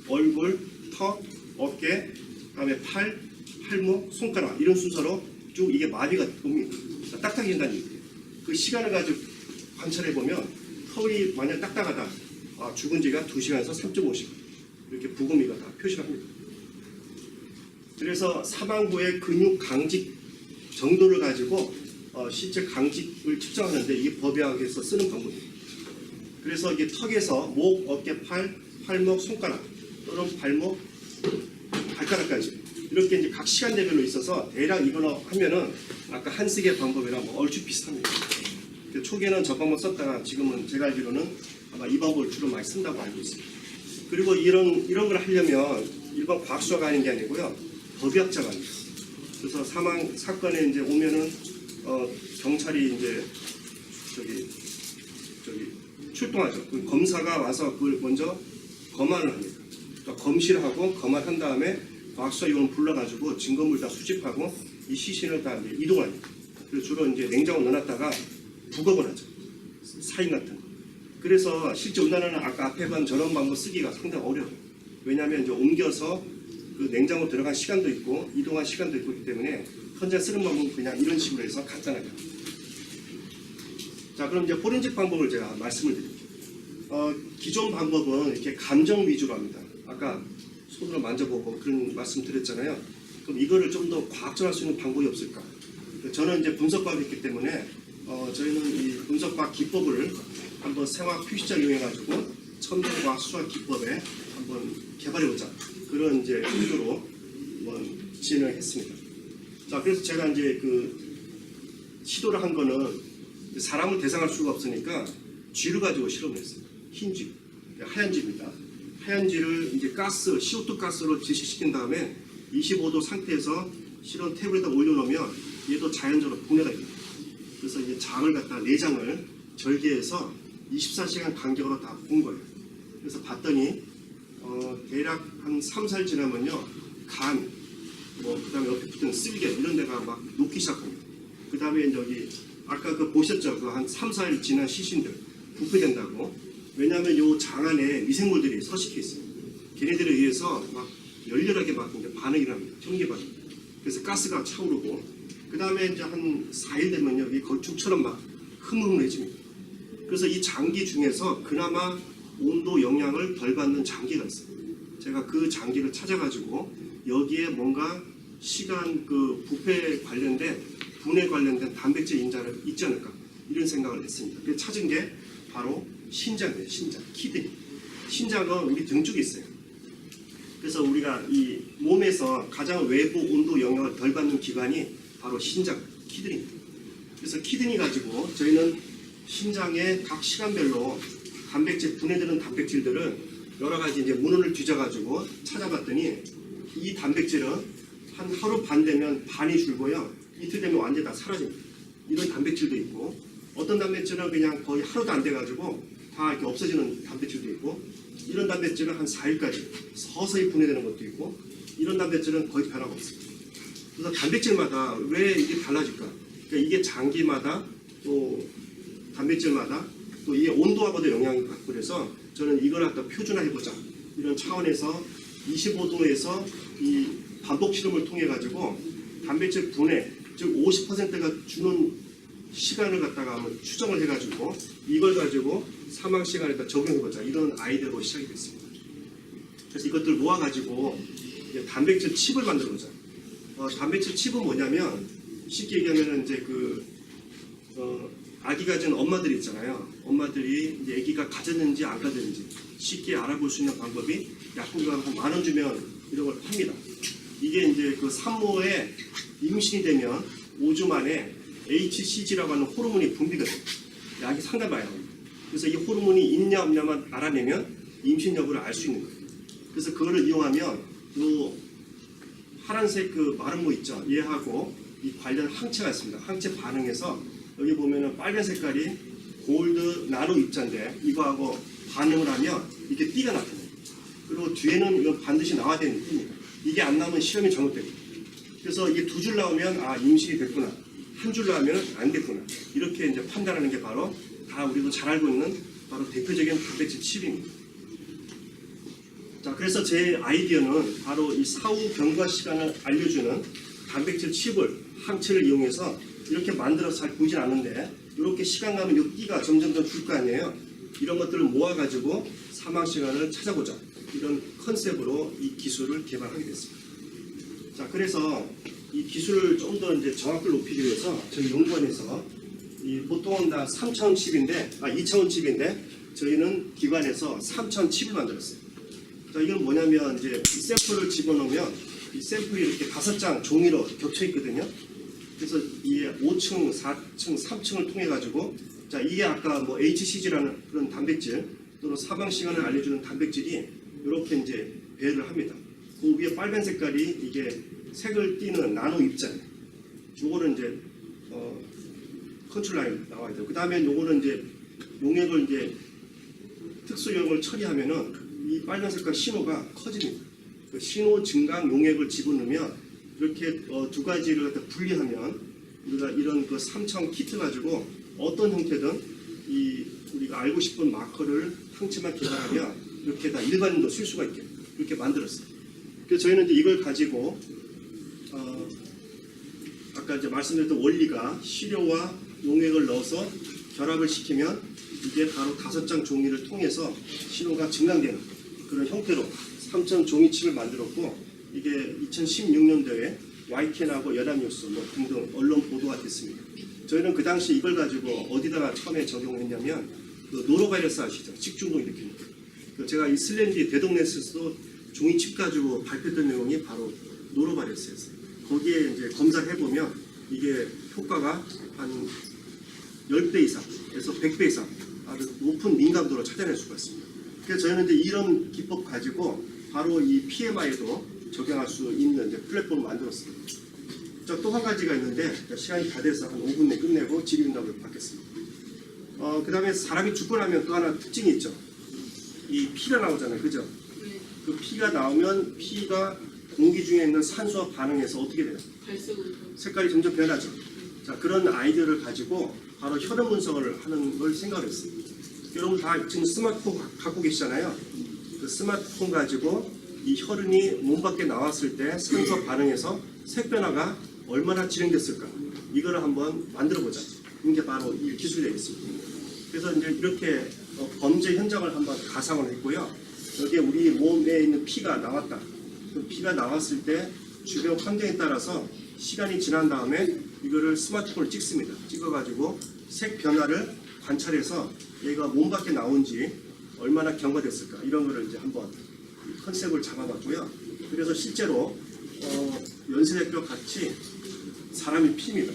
[SPEAKER 1] 얼굴, 턱, 어깨, 그다음에 팔, 팔목, 손가락 이런 순서로 쭉 이게 마비가 옵니다. 딱딱해진다는 얘기예요. 그 시간을 가지고 관찰해 보면 턱이 만약 딱딱하다. 죽은 지가 2시간에서 3.5시간 이렇게 부검이가 다 표시를 합니다. 그래서 사망 후의 근육 강직 정도를 가지고 실제 강직을 측정하는데 이게 법의학에서 쓰는 방법입니다. 그래서 이게 턱에서 목, 어깨, 팔, 팔목, 손가락 또는 발목, 발가락까지 이렇게 이제 각 시간대별로 있어서 대략 이걸로 하면은 아까 한식의 방법이랑 뭐 얼추 비슷합니다. 초기에는 저 방법 썼다가 지금은 제가 알기로는 아마 이 방법을 주로 많이 쓴다고 알고 있습니다. 그리고 이런 걸 하려면 일반 과학수사가 하는 게 아니고요, 법의학자가 합니다. 그래서 사망 사건에 이제 오면은 경찰이 이제 저기 출동하죠. 그 검사가 와서 그걸 먼저 검안을 합니다. 그러니까 검시를 하고 검안한 다음에 과학수사위원을 불러가지고 증거물 다 수집하고 이 시신을 다 이제 이동하죠. 그래서 주로 이제 냉장고 넣어놨다가 부검을 하죠. 사인 같은 거. 그래서 실제 우리나라는 아까 앞에 본 저런 방법 쓰기가 상당히 어려워요. 왜냐하면 이제 옮겨서 그 냉장고 들어간 시간도 있고 이동한 시간도 있고 있기 때문에 현재 쓰는 방법은 그냥 이런 식으로 해서 간단하게 합니다. 자, 그럼 이제 포렌식 방법을 제가 말씀을 드릴게요. 기존 방법은 이렇게 감정 위주로 합니다. 아까 손으로 만져보고 그런 말씀 드렸잖아요. 그럼 이거를 좀 더 과학적으로 할 수 있는 방법이 없을까? 저는 이제 분석과학이기 때문에 저희는 이 분석과학 기법을 한번 생화학 표시자를 이용해가지고 첨단과학 수학 기법에 한번 개발해보자. 그런 이제 의도로 한번 진행을 했습니다. 자, 그래서 제가 이제 그 시도를 한 거는 사람을 대상할 수가 없으니까 쥐를 가지고 실험을 했습니다. 흰 쥐, 하얀 쥐입니다. 하얀 쥐를 이제 가스, CO2 가스로 질식시킨 다음에 25도 상태에서 실험 테이블에다 올려놓으면 얘도 자연적으로 분해가 됩니다. 그래서 이제 장을 갖다 내장을 절개해서 24시간 간격으로 다 본 거예요. 그래서 봤더니 대략 한 3, 4일 지나면요, 간, 그다음에 옆에 붙은 쓸개 이런 데가 막 녹기 시작합니다. 그다음에 여기 아까 그 보셨죠? 그 한 3, 4일 지난 시신들 부패된다고. 왜냐하면 요 장 안에 미생물들이 서식해 있어요. 걔네들에 의해서 막 열렬하게 막 이제 반응이 납니다. 전기 반응. 그래서 가스가 차오르고, 그 다음에 이제 한 4일 되면요, 이 건축처럼 막 흐물흐물해집니다. 그래서 이 장기 중에서 그나마 온도 영향을 덜 받는 장기가 있어요. 제가 그 장기를 찾아가지고 여기에 뭔가 시간 그 부패 관련된 분해 관련된 단백질 인자를 있지 않을까 이런 생각을 했습니다. 그래서 찾은 게 바로 신장이에요. 신장, 키드니. 신장은 우리 등 쪽에 있어요. 그래서 우리가 이 몸에서 가장 외부 온도 영향을 덜 받는 기관이 바로 신장, 키드니입니다. 그래서 키드니 가지고 저희는 신장의 각 시간별로 단백질, 분해되는 단백질들을 여러 가지 이제 문헌을 뒤져가지고 찾아봤더니 이 단백질은 한 하루 반 되면 반이 줄고요. 이틀 되면 완전히 다 사라집니다. 이런 단백질도 있고, 어떤 단백질은 그냥 거의 하루도 안 돼가지고 다 이렇게 없어지는 단백질도 있고, 이런 단백질은 한 4일까지 서서히 분해되는 것도 있고, 이런 단백질은 거의 변화가 없습니다. 그래서 단백질마다 왜 이게 달라질까? 그러니까 이게 장기마다 또 단백질마다 또 이게 온도하고도 영향이 받고, 그래서 저는 이걸 갖다 표준화해보자 이런 차원에서 25도에서 이 반복 실험을 통해 가지고 단백질 분해, 즉 50%가 주는 시간을 갖다가 한번 추정을 해가지고 이걸 가지고 사망 시간에다 적용해보자 이런 아이디어로 시작이 됐습니다. 그래서 이것들 모아가지고 단백질 칩을 만들어보자. 단백질 칩은 뭐냐면 쉽게 얘기하면 이제 아기 가진 엄마들이 있잖아요. 엄마들이 이제 아기가 가졌는지 안 가졌는지 쉽게 알아볼 수 있는 방법이 약국에 한 10,000원 주면 이런 걸 팝니다. 이게 이제 그 산모에 임신이 되면 5주 만에 HCG라고 하는 호르몬이 분비가 돼요. 약이 상당히 많이 나옵니다. 그래서 이 호르몬이 있냐 없냐만 알아내면 임신 여부를 알 수 있는 거예요. 그래서 그거를 이용하면 요 파란색 그 마른 거 있죠. 얘하고 이 관련 항체가 있습니다. 항체 반응해서 여기 보면은 빨간 색깔이 골드 나노 입자인데 이거하고 반응을 하면 이렇게 띠가 나타나요. 그리고 뒤에는 이거 반드시 나와야 되는 띠입니다. 이게 안 나오면 실험이 잘못됩니다. 그래서 이게 2줄 나오면 아 임신이 됐구나, 1줄 나오면 안 됐구나, 이렇게 이제 판단하는 게 바로 다 우리도 잘 알고 있는 바로 대표적인 단백질 칩입니다. 자, 그래서 제 아이디어는 바로 이 사후 경과 시간을 알려주는 단백질 칩을 항체를 이용해서 이렇게 만들어서 잘 보이진 않는데 이렇게 시간 가면 이 띠가 점점 더 줄 거 아니에요. 이런 것들을 모아가지고 사망 시간을 찾아보자 이런 컨셉으로 이 기술을 개발하게 됐습니다. 자, 그래서 이 기술을 좀 더 이제 정확도를 높이기 위해서 저희 연구원에서 이 보통은 다 3차원 칩인데 2차원 칩인데 저희는 기관에서 3차원 칩을 만들었어요. 자, 이건 뭐냐면 이제 이 샘플을 집어넣으면 이 샘플이 이렇게 5장 종이로 겹쳐 있거든요. 그래서 이게 5층, 4층, 3층을 통해 가지고 자, 이게 아까 뭐 HCG라는 그런 단백질 또는 사망 시간을 알려주는 단백질이 이렇게 이제 배열을 합니다. 그 위에 빨간 색깔이 이게 색을 띠는 나노 입자예요. 요거는 이제 컨트롤 라인 나와야 돼요. 그 다음에 요거는 이제 용액을 이제 특수 용액을 처리하면은 이 빨간 색깔 신호가 커집니다. 그 신호 증강 용액을 집어넣으면 이렇게 두 가지를 갖다 분리하면 우리가 이런 그 3차원 키트 가지고 어떤 형태든 이 우리가 알고 싶은 마커를 항체만 개발하면 이렇게 다 일반인도 쓸 수가 있게 이렇게 만들었어요. 그래서 저희는 이제 이걸 가지고 아까 이제 말씀드렸던 원리가 시료와 용액을 넣어서 결합을 시키면 이게 바로 5장 종이를 통해서 신호가 증강되는 그런 형태로 3천 종이칩을 만들었고 이게 2016년도에 YTN하고 연합뉴스 뭐 등등 언론 보도가 됐습니다. 저희는 그 당시 이걸 가지고 어디다가 처음에 적용했냐면 그 노로바이러스 아시죠? 식중독 일으키는 거. 제가 이 슬렌디 대동네스에서도 종이칩 가지고 발표했던 내용이 바로 노로바이러스였어요. 거기에 이제 검사를 해보면 이게 효과가 한 10배 이상에서 100배 이상 아주 높은 민감도로 찾아낼 수가 있습니다. 그래서 저희는 이제 이런 기법 가지고 바로 이 PMI에도 적용할 수 있는 이제 플랫폼을 만들었습니다. 또 한 가지가 있는데 시간이 다 돼서 한 5분 내에 끝내고 질의응답을 받겠습니다. 그 다음에 사람이 죽고 나면 또 하나 특징이 있죠. 이 피가 나오잖아요. 그죠? 그 피가 나오면 피가 공기 중에 있는 산소와 반응해서 어떻게 돼요?
[SPEAKER 2] 갈색으로.
[SPEAKER 1] 색깔이 점점 변하죠. 자, 그런 아이디어를 가지고 바로 혈흔 분석을 하는 걸 생각을 했어요. 여러분 다 지금 스마트폰 갖고 계시잖아요. 그 스마트폰 가지고 이 혈흔이 몸 밖에 나왔을 때 산소 반응해서 색 변화가 얼마나 진행됐을까? 이거를 한번 만들어보자. 이게 바로 이 기술이 되겠습니다. 그래서 이제 이렇게 범죄 현장을 한번 가상을 했고요. 여기에 우리 몸에 있는 피가 나왔다. 그 피가 나왔을 때 주변 환경에 따라서 시간이 지난 다음에 이거를 스마트폰을 찍습니다. 찍어가지고 색 변화를 관찰해서 얘가 몸 밖에 나온지 얼마나 경과됐을까 이런 거를 이제 한번 컨셉을 잡아봤고요. 그래서 실제로 연세대학교 같이 사람이 피입니다.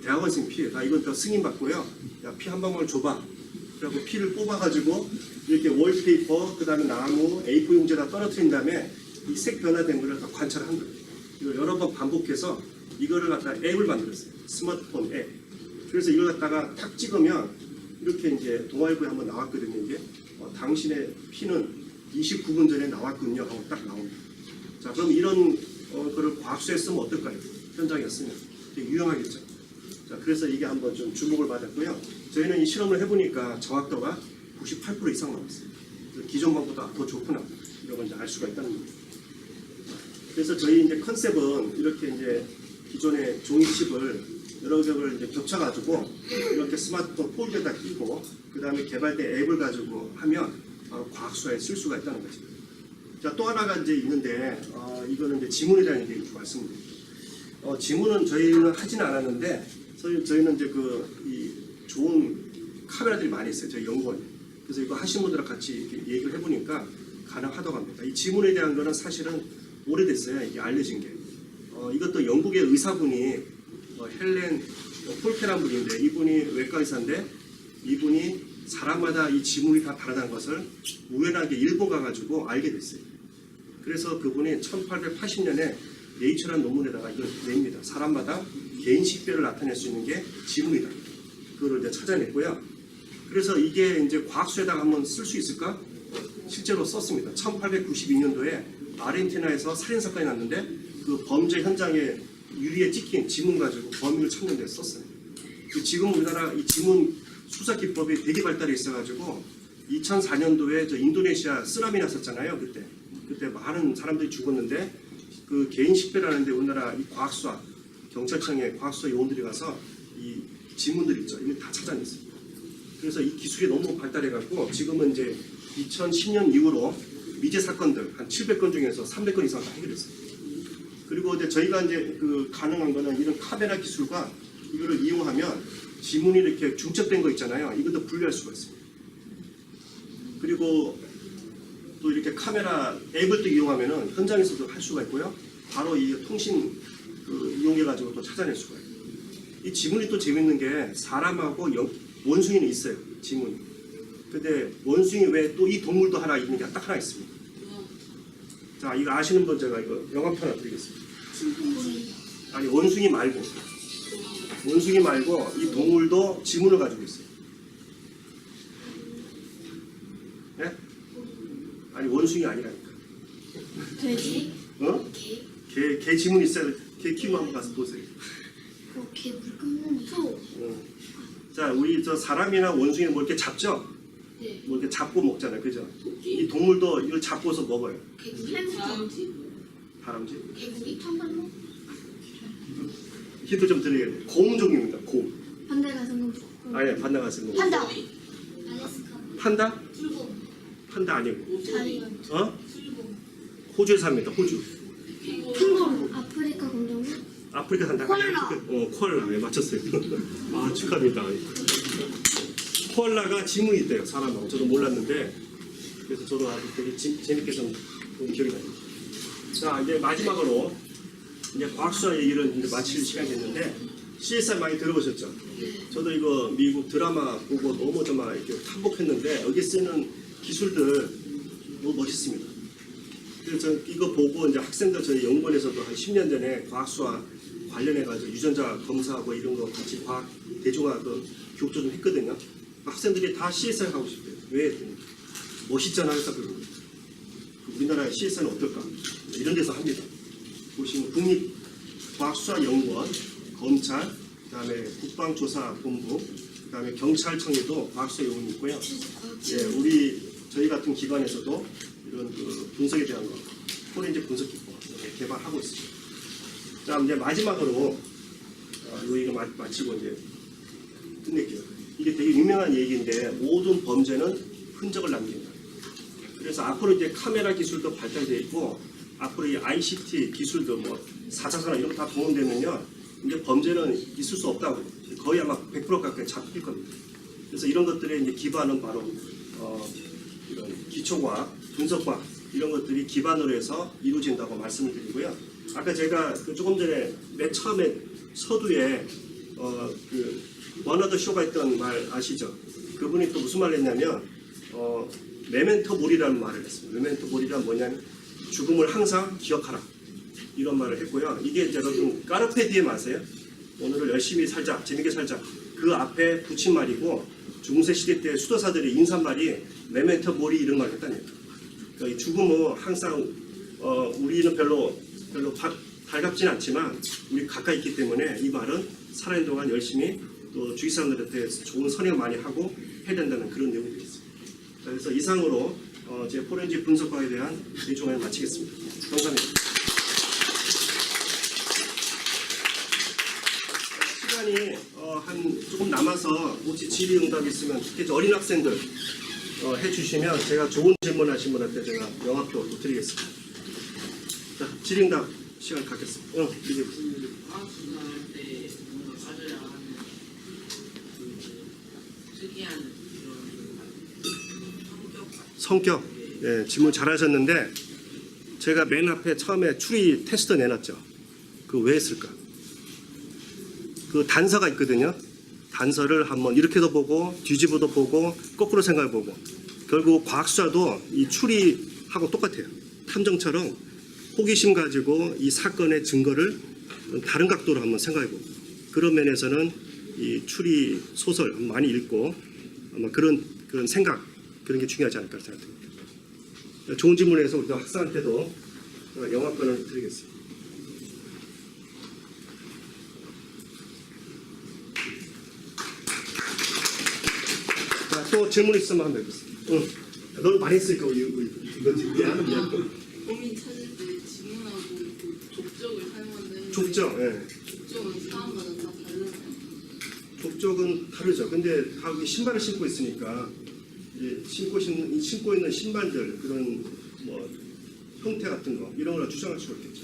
[SPEAKER 1] 대학원생 피예요. 나 이건 더 승인받고요. 야, 피 한 방울 줘봐. 그리고 피를 뽑아가지고 이렇게 월페이퍼, 그 다음에 나무, A4 용지에다 떨어뜨린 다음에 이 색 변화된 거를 다 관찰한 거예요. 이걸 여러 번 반복해서 이거를 갖다가 앱을 만들었어요. 스마트폰 앱. 그래서 이걸 갖다가 탁 찍으면 이렇게 이제 동아일보에 한번 나왔거든요. 이게 당신의 피는 29분 전에 나왔군요 하고 딱 나옵니다. 자, 그럼 이런 거를 과학수에 쓰면 어떨까요? 현장에 쓰면 되게 유용하겠죠. 자, 그래서 이게 한번 좀 주목을 받았고요. 저희는 이 실험을 해보니까 정확도가 98% 이상 나왔어요. 기존 것보다 더 좋구나 이런 걸 이제 알 수가 있다는 겁니다. 그래서 저희 이제 컨셉은 이렇게 이제 기존의 종이칩을 여러 겹을 이제 겹쳐가지고 이렇게 스마트폰 폴더에다 끼고 그 다음에 개발된 앱을 가지고 하면 바로 과학수사에 쓸 수가 있다는 거죠. 자, 또 하나가 이제 있는데 이거는 이제 지문이라는 얘기 말씀드립니다. 지문은 저희는 하지는 않았는데 저희는 이제 이 좋은 카메라들이 많이 있어요. 저희 연구원에. 그래서 이거 하신 분들랑 같이 이렇게 얘기를 해보니까 가능하다고 합니다. 이 지문에 대한 거는 사실은 오래됐어요. 이게 알려진 게. 이것도 영국의 의사분이 헬렌 폴케란 분인데 이분이 외과 의사인데 이분이 사람마다 이 지문이 다 다르다는 것을 우연하게 일본 가가지고 알게 됐어요. 그래서 그분이 1880년에 네이처라는 논문에다가 이걸 냅니다. 사람마다 개인 식별을 나타낼 수 있는 게 지문이다. 그거를 이제 찾아냈고요. 그래서 이게 이제 과학수에다가 한번 쓸 수 있을까? 실제로 썼습니다. 1892년도에 아르헨티나에서 살인사건이 났는데 그 범죄 현장에 유리에 찍힌 지문 가지고 범인을 찾는 데 썼어요. 지금 우리나라 이 지문 수사 기법이 되게 발달해 있어가지고 2004년도에 저 인도네시아 쓰나미 났었잖아요. 그때 많은 사람들이 죽었는데 그 개인 식별하는데 우리나라 이 과학수사 경찰청의 과학수사 요원들이 가서 이 지문들 있죠. 이거 다 찾아냈어요. 그래서 이 기술이 너무 발달해갖고 지금은 이제 2010년 이후로 미제 사건들 한 700건 중에서 300건 이상 다 해결했어요. 그리고 이제 저희가 이제 가능한 거는 이런 카메라 기술과 이거를 이용하면 지문이 이렇게 중첩된 거 있잖아요. 이것도 분리할 수가 있습니다. 그리고 또 이렇게 카메라 앱을 또 이용하면은 현장에서도 할 수가 있고요. 바로 이 통신 이용해가지고 또 찾아낼 수가 있어요. 이 지문이 또 재밌는 게 사람하고 원숭이는 있어요. 지문이. 근데 원숭이 외에 또 이 동물도 하나 있는 게 딱 하나 있습니다. 자, 이거 아시는 분 제가 이거 영화표 하나 드리겠습니다. 아니, 원숭이 말고 이 동물도 지문을 가지고 있어요. 네? 아니, 원숭이 아니라니까.
[SPEAKER 2] 돼지?
[SPEAKER 1] 어?
[SPEAKER 2] 개?
[SPEAKER 1] 개 지문 있어요. 개 키우면 한번 가서 보세요.
[SPEAKER 2] 개 물고기? 소?
[SPEAKER 1] 자, 우리 저 사람이나 원숭이 뭐 이렇게 잡죠?
[SPEAKER 2] 네.
[SPEAKER 1] 뭐 이렇게 잡고 먹잖아요, 그죠? 이 동물도 이걸 잡고서 먹어요.
[SPEAKER 2] 개구리? 햄스터?
[SPEAKER 1] 다람쥐?
[SPEAKER 2] 개구리? 탕발로?
[SPEAKER 1] 힌트 좀 드리겠네요. 곰 종류입니다. 곰.
[SPEAKER 2] 반대가 성공.
[SPEAKER 1] 아니야, 판다 같은 거.
[SPEAKER 2] 판다. 알래스카.
[SPEAKER 1] 판다?
[SPEAKER 2] 출봉.
[SPEAKER 1] 판다 아니고.
[SPEAKER 2] 자이언트.
[SPEAKER 1] 어?
[SPEAKER 2] 출봉.
[SPEAKER 1] 호주에 삽니다. 호주.
[SPEAKER 2] 캥거루. 아프리카 공룡.
[SPEAKER 1] 아프리카 산다.
[SPEAKER 2] 코알라.
[SPEAKER 1] 코알라. 네, 맞췄어요. 아, 축하합니다. 코알라가 지문이 있대요, 사람하고. 저도 몰랐는데, 그래서 저도 아주 되게 재밌게 좀 본 기억이 나요. 자, 이제 마지막으로, 이제 과학수사 얘기를 이제 마칠 시간이 됐는데, CSR 많이 들어보셨죠? 저도 이거 미국 드라마 보고 너무 정말 이렇게 탐복했는데, 여기 쓰는 기술들 너무 멋있습니다. 그래서 저 이거 보고 이제 학생들 저희 연구원에서도 한 10년 전에 과학수사 관련해가지고 유전자 검사하고 이런 거 같이 과학 대중화 그 교육도 좀 했거든요. 학생들이 다 CSR 하고 싶대요. 왜? 멋있잖아요. 그래서 우리나라의 CSR은 어떨까? 이런 데서 합니다. 보시면 국립과학수사연구원, 검찰, 그다음에 국방조사본부, 그다음에 경찰청에도 과학수사 요원이 있고요. 예, 우리 저희 같은 기관에서도 이런 그 분석에 대한 거, 포렌식 분석 기법 개발하고 있습니다. 자, 이제 마지막으로 이거 마치고 이제 끝낼게요. 이게 되게 유명한 얘기인데 모든 범죄는 흔적을 남긴다. 그래서 앞으로 이제 카메라 기술도 발달되어 있고 앞으로 이 ICT 기술도 뭐 4차 산업 이런 거 다 동원되면요 이제 범죄는 있을 수 없다고 거의 아마 100% 가까이 잡힐 겁니다. 그래서 이런 것들의 이제 기반은 바로 이런 기초과학, 분석과학 이런 것들이 기반으로 해서 이루어진다고 말씀을 드리고요. 아까 제가 그 조금 전에 맨 처음에 서두에 그 원어더 쇼가 했던 말 아시죠? 그분이 또 무슨 말을 했냐면 메멘토 모리라는 말을 했습니다. 메멘토 모리란 뭐냐면 죽음을 항상 기억하라 이런 말을 했고요. 이게 이제 여러분 까르페 디엠 아세요? 오늘을 열심히 살자, 재밌게 살자. 그 앞에 붙인 말이고 중세 시대 때 수도사들의 인사말이 메멘토 모리 이런 말을 했다는 얘기예요. 그러니까 이 죽음은 항상 우리는 별로 달갑지는 않지만 우리 가까이 있기 때문에 이 말은 살아있는 동안 열심히 또 주위 사람들한테 좋은 선행 많이 하고 해야 된다는 그런 내용이 되겠습니다. 그래서 이상으로 제 포렌식 분석과에 대한 일종을 마치겠습니다. 감사합니다. 시간이 한 조금 남아서 혹시 질의응답 있으면 특히 어린 학생들 해주시면 제가 좋은 질문하신 분한테 제가 영화표 또 드리겠습니다. 자, 질의응답 시간 갖겠습니다. 이제
[SPEAKER 4] 과학수사할 때 뭔가 가져야 하는 그 특이한 그런
[SPEAKER 1] 성격, 예, 질문 잘하셨는데 제가 맨 앞에 처음에 추리 테스트 내놨죠. 그거 왜 했을까? 그 단서가 있거든요. 단서를 한번 이렇게도 보고 뒤집어도 보고 거꾸로 생각해보고 결국 과학수사도 이 추리하고 똑같아요. 탐정처럼 호기심 가지고 이 사건의 증거를 다른 각도로 한번 생각해보고 그런 면에서는 이 추리 소설 많이 읽고 아마 그런 생각 그런 게 중요하지 않을까 생각합니다. 좋은 질문을 해서 우리 학생한테도 영화권을 드리겠습니다. 자, 또 질문 있으면 한번 해보세요. 너무 많이 했으니까 이거 미안하면 미안.
[SPEAKER 5] 범인 찾을 때 지문하고 그 족적을 사용하는
[SPEAKER 1] 족적, 예.
[SPEAKER 5] 족적은 사람마다 다 다르나요?
[SPEAKER 1] 족적은 다르죠. 근데 다 신발을 신고 있으니까 이제 신고 있는 신발들 그런 뭐 형태 같은 거 이런 걸 추정할 수가 있겠죠.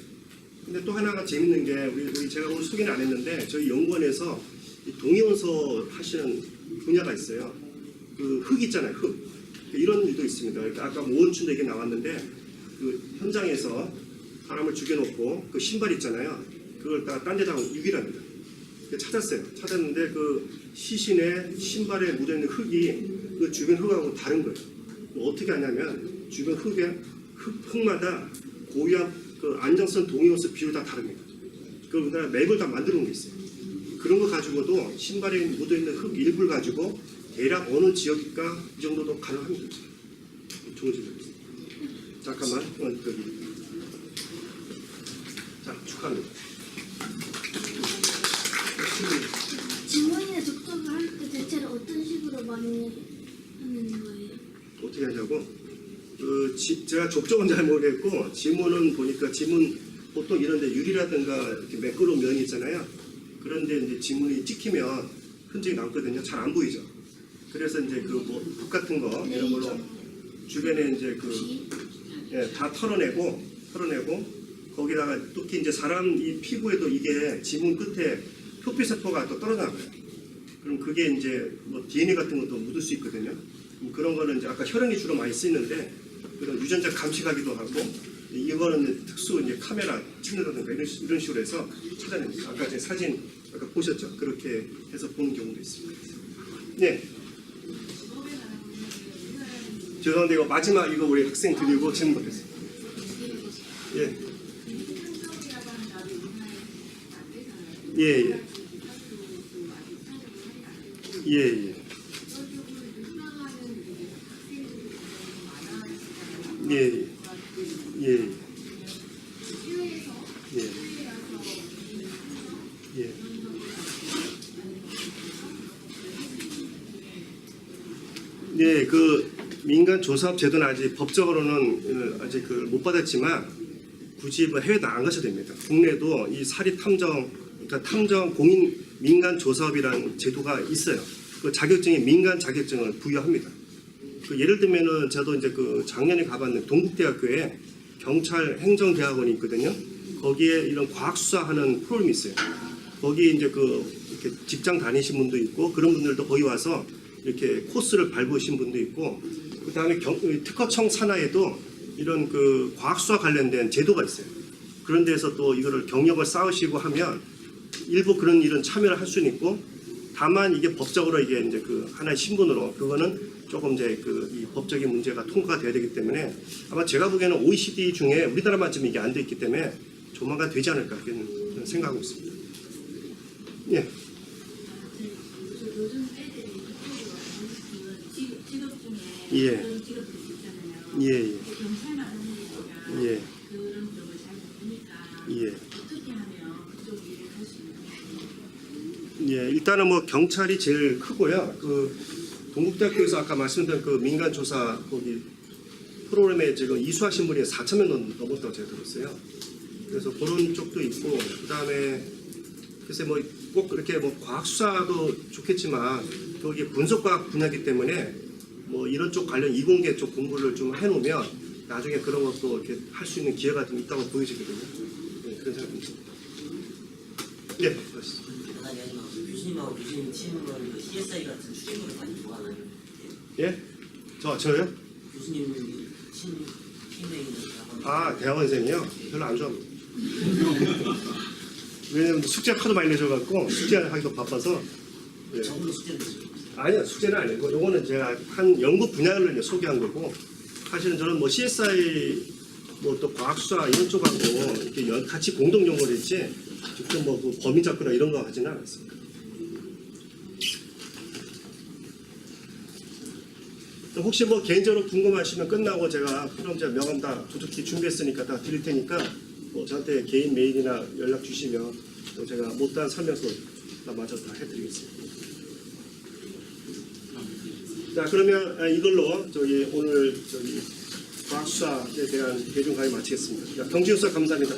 [SPEAKER 1] 근데 또 하나가 재밌는 게 우리 제가 오늘 소개는 안 했는데 저희 연구원에서 이 동의원서 하시는 분야가 있어요. 그 흙 있잖아요, 흙. 이런 일도 있습니다. 그러니까 아까 오원춘 얘기 나왔는데 그 현장에서 사람을 죽여놓고 그 신발 있잖아요. 그걸 다 딴 데다가 유기랍니다. 찾았어요. 찾았는데 그 시신의 신발에 묻어있는 흙이 그 주변 흙하고 다른 거예요. 어떻게 하냐면 주변 흙마다 고유한 그 안정성 동위원수 비율이 다 다릅니다. 그러다 맵을 다 만들어 놓은 게 있어요. 그런 거 가지고도 신발에 묻어있는 흙 일부를 가지고 대략 어느 지역일까 이 정도도 가능합니다. 좋은 질문입니다. 잠깐만, 축하합니다.
[SPEAKER 2] 지문이나 접촉을 할 때 대체로 어떤 식으로 많이 하는 거예요?
[SPEAKER 1] 어떻게 하냐고? 제가 족적은 잘 모르겠고 지문은 보니까 지문 보통 이런데 유리라든가 이렇게 매끄러운 면이 있잖아요. 그런데 이제 지문이 찍히면 흔적이 남거든요. 잘 안 보이죠. 그래서 이제 그 뭐 붓 같은 거 이런 걸로 주변에 이제 다 털어내고 거기다가 특히 이제 사람 이 피부에도 이게 지문 끝에 표피세포가 또 떨어져나가요. 그럼 그게 이제 뭐 DNA 같은 것도 묻을 수 있거든요. 그런 거는 이제 아까 혈흔이 주로 많이 쓰이는데 그런 유전자 감식하기도 하고 이거는 이제 특수 이제 카메라 찍는다든가 이런 식으로 해서 찾아냅니다. 아까 제 사진 아까 보셨죠? 그렇게 해서 보는 경우도 있습니다. 네. 죄송한데 이거 마지막 이거 우리 학생 드리고 질문 받겠습니다. 예. 예. 예. 예. 예. 예. 예. 예. 예. 네, 그 민간 조사업 제도는 아직 법적으로는 아직 그 못 받았지만 굳이 뭐 해외 나안 가셔도 됩니다. 국내도 이 사립 탐정, 그러니까 탐정 공인 민간 조사업이라는 제도가 있어요. 그 자격증이 민간 자격증을 부여합니다. 그 예를 들면은 저도 이제 그 작년에 가봤는 동국대학교에 경찰 행정대학원이 있거든요. 거기에 이런 과학수사하는 프로그램이 있어요. 거기 이제 그 이렇게 직장 다니신 분도 있고 그런 분들도 거기 와서 이렇게 코스를 밟으신 분도 있고 그 다음에 특허청 산하에도 이런 그 과학수사 관련된 제도가 있어요. 그런 데서 또 이거를 경력을 쌓으시고 하면 일부 그런 일은 참여를 할 수는 있고 다만 이게 법적으로 이게 이제 그 하나의 신분으로 그거는 조금 이제 그 이 법적인 문제가 통과가 돼야 되기 때문에 아마 제가 보기에는 OECD 중에 우리나라만 지금 이게 안 돼 있기 때문에 조만간 되지 않을까 그런 생각하고 있습니다. 예.
[SPEAKER 6] 요즘 애들이 직업 중에
[SPEAKER 1] 예.
[SPEAKER 6] 그런 직업들이 있잖아요.
[SPEAKER 1] 예.
[SPEAKER 6] 경찰만 하는 거니까
[SPEAKER 1] 예.
[SPEAKER 6] 그런 쪽을 잘 모르니까
[SPEAKER 1] 예.
[SPEAKER 6] 어떻게 하면 그쪽 일을 할 수 있는 거예요?
[SPEAKER 1] 예, 일단은 뭐 경찰이 제일 크고요. 그 동국대학교에서 아까 말씀드린 그 민간 조사 거기 프로그램에 지금 이수하신 분이 4,000명 넘었다고 제가 들었어요. 그래서 그런 쪽도 있고 그다음에 글쎄 뭐 꼭 그렇게 뭐 과학 수사도 좋겠지만 거기 분석과학 분야이기 때문에 뭐 이런 쪽 관련 이공계 쪽 공부를 좀 해놓으면 나중에 그런 것도 이렇게 할 수 있는 기회가 좀 있다고 보여지거든요. 네, 그런 생각입니다. 예, 맞습니다.
[SPEAKER 7] 마지막 교수님하고 교수님 팀은 그 CSI 같은 추진물을 많이 좋아하나요?
[SPEAKER 1] 예? 저요?
[SPEAKER 7] 교수님 팀에 있는
[SPEAKER 1] 아, 대학원생이요? 별로 안 좋아합니다. 왜냐면 숙제 하도 많이 내줘갖고 숙제하기도 바빠서. 예.
[SPEAKER 7] 저분도 숙제를 내죠.
[SPEAKER 1] 아니요, 숙제는 아니고 요거는 제가 한 연구 분야를 이제 소개한 거고 사실은 저는 뭐 CSI 뭐 또 과학수사 이런 쪽하고 이렇게 같이 공동 연구를 했지 직접 뭐 그 범인 잡거나 이런 거 하지는 않았습니다. 혹시 뭐 개인적으로 궁금하시면 끝나고 제가 그럼 제가 명함 다 두둑히 준비했으니까 다 드릴 테니까 뭐 저한테 개인 메일이나 연락 주시면 또 제가 못다한 설명서 마저 다 해드리겠습니다. 자 그러면 이걸로 저기 오늘 저기 과학수사에 대한 대중 강의 마치겠습니다. 경진수사 감사합니다.